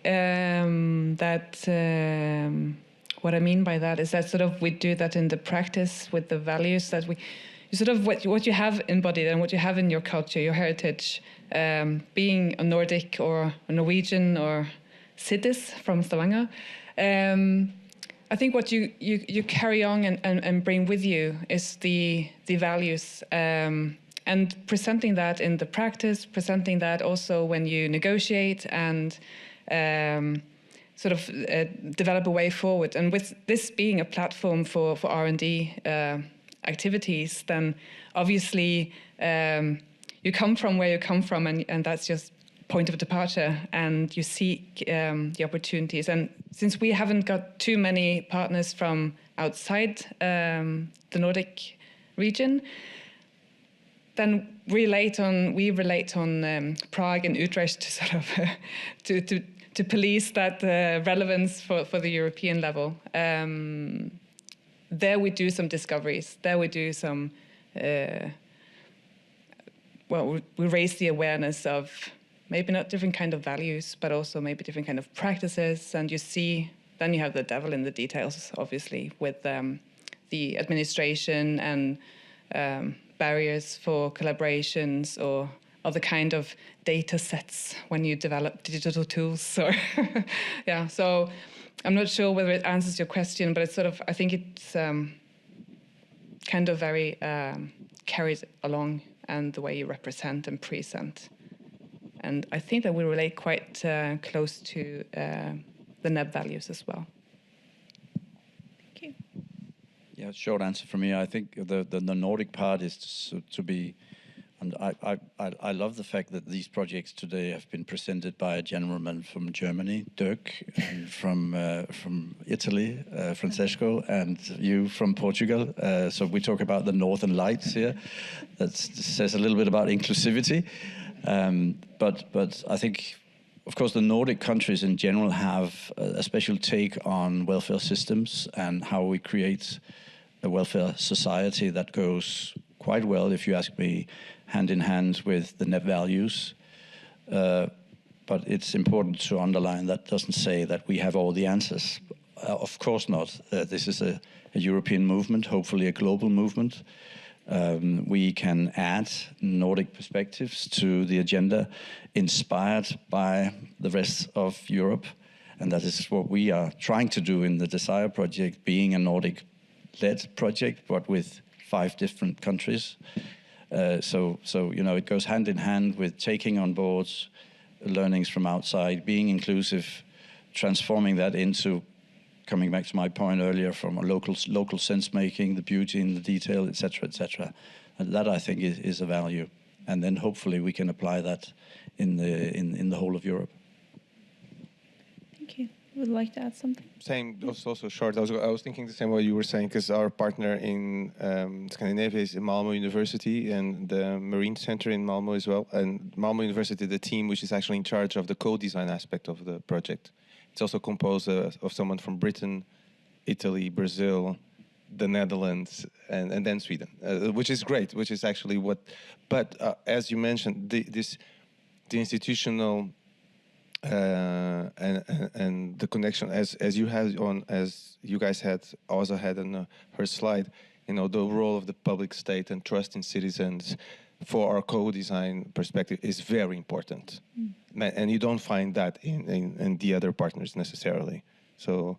What I mean by that is that sort of we do that in the practice with the values that we sort of what you have embodied and what you have in your culture, your heritage. Being a Nordic or a Norwegian or Cities from Stavanger, I think what you carry on and bring with you is the values, and presenting that in the practice, presenting that also when you negotiate and sort of develop a way forward. And with this being a platform for R&D activities, then obviously you come from where you come from, and that's just point of departure, and you seek the opportunities. And since we haven't got too many partners from outside the Nordic region, then we relate on Prague and Utrecht to sort of to police that relevance for the European level. There we do some discoveries. There we do some. We raise the awareness of maybe not different kind of values, but also maybe different kind of practices. And you see, then you have the devil in the details, obviously, with the administration and barriers for collaborations or other kind of data sets when you develop digital tools. Or yeah, so I'm not sure whether it answers your question, but it's sort of, I think it's kind of very carried along, and the way you represent and present. And I think that we relate quite close to the NEB-values as well. Thank you. Yeah, short answer for me. I think the Nordic part is to be, and I love the fact that these projects today have been presented by a gentleman from Germany, Dirk, and from Italy, Francesco, and you from Portugal. So we talk about the Northern Lights here. That says a little bit about inclusivity. But I think, of course, the Nordic countries in general have a special take on welfare systems and how we create a welfare society that goes quite well, if you ask me, hand in hand with the NEB-values. but it's important to underline that doesn't say that we have all the answers. Of course not. This is a European movement, hopefully a global movement. We can add Nordic perspectives to the agenda, inspired by the rest of Europe. And that is what we are trying to do in the DESIRE project, being a Nordic-led project, but with 5 different countries. So you know, it goes hand in hand with taking on board learnings from outside, being inclusive, transforming that into, coming back to my point earlier, from a local sense making, the beauty in the detail, etc., etc. And that, I think, is a value. And then hopefully we can apply that in the whole of Europe. Thank you. Would like to add something? Same, also short. I was thinking the same way you were saying, because our partner in Scandinavia is Malmö University and the Marine Center in Malmö as well. And Malmö University, the team which is actually in charge of the co-design aspect of the project. It's also composed of someone from Britain, Italy, Brazil, the Netherlands, and then Sweden, which is great, which is actually what... But as you mentioned, the institutional... and the connection, as you guys had also had on her slide, you know, the role of the public state and trust in citizens for our co-design perspective is very important, and you don't find that in the other partners necessarily. So,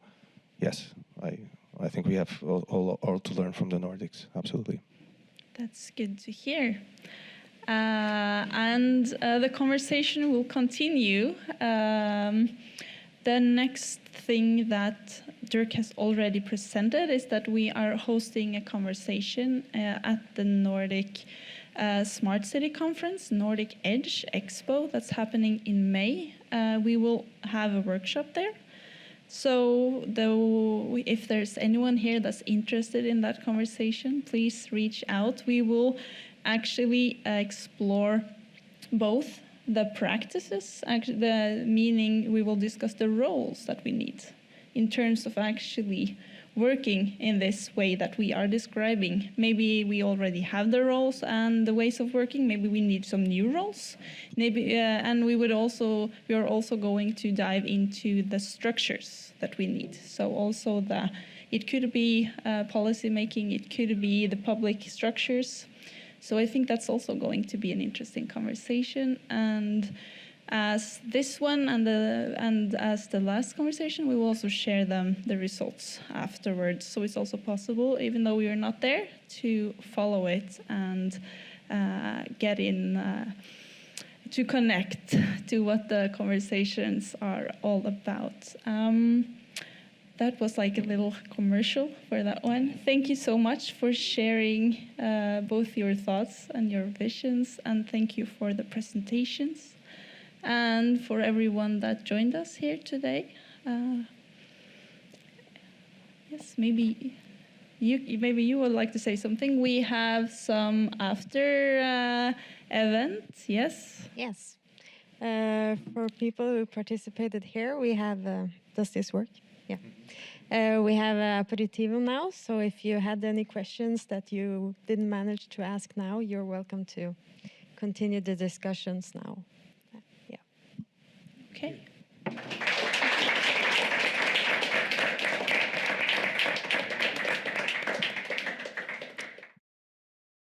yes, I think we have all to learn from the Nordics. Absolutely. That's good to hear. And the conversation will continue. The next thing that Dirk has already presented is that we are hosting a conversation at the Nordic Smart City Conference, Nordic Edge Expo, that's happening in May. We will have a workshop there. So if there's anyone here that's interested in that conversation, please reach out. We will actually explore both the practices, the meaning we will discuss the roles that we need in terms of actually working in this way that we are describing. Maybe we already have the roles and the ways of working. Maybe we need some new roles. Maybe, and we are also going to dive into the structures that we need. So also it could be policy making, it could be the public structures. So I think that's also going to be an interesting conversation. And as this one and as the last conversation, we will also share the results afterwards. So it's also possible, even though we are not there, to follow it and get in, to connect to what the conversations are all about. That was like a little commercial for that one. Thank you so much for sharing both your thoughts and your visions, and thank you for the presentations and for everyone that joined us here today. Yes, maybe you would like to say something. We have some after events, yes? Yes. For people who participated here, we have, does this work? Yeah. We have aperitivo now, so if you had any questions that you didn't manage to ask now, you're welcome to continue the discussions now. Yeah. Okay.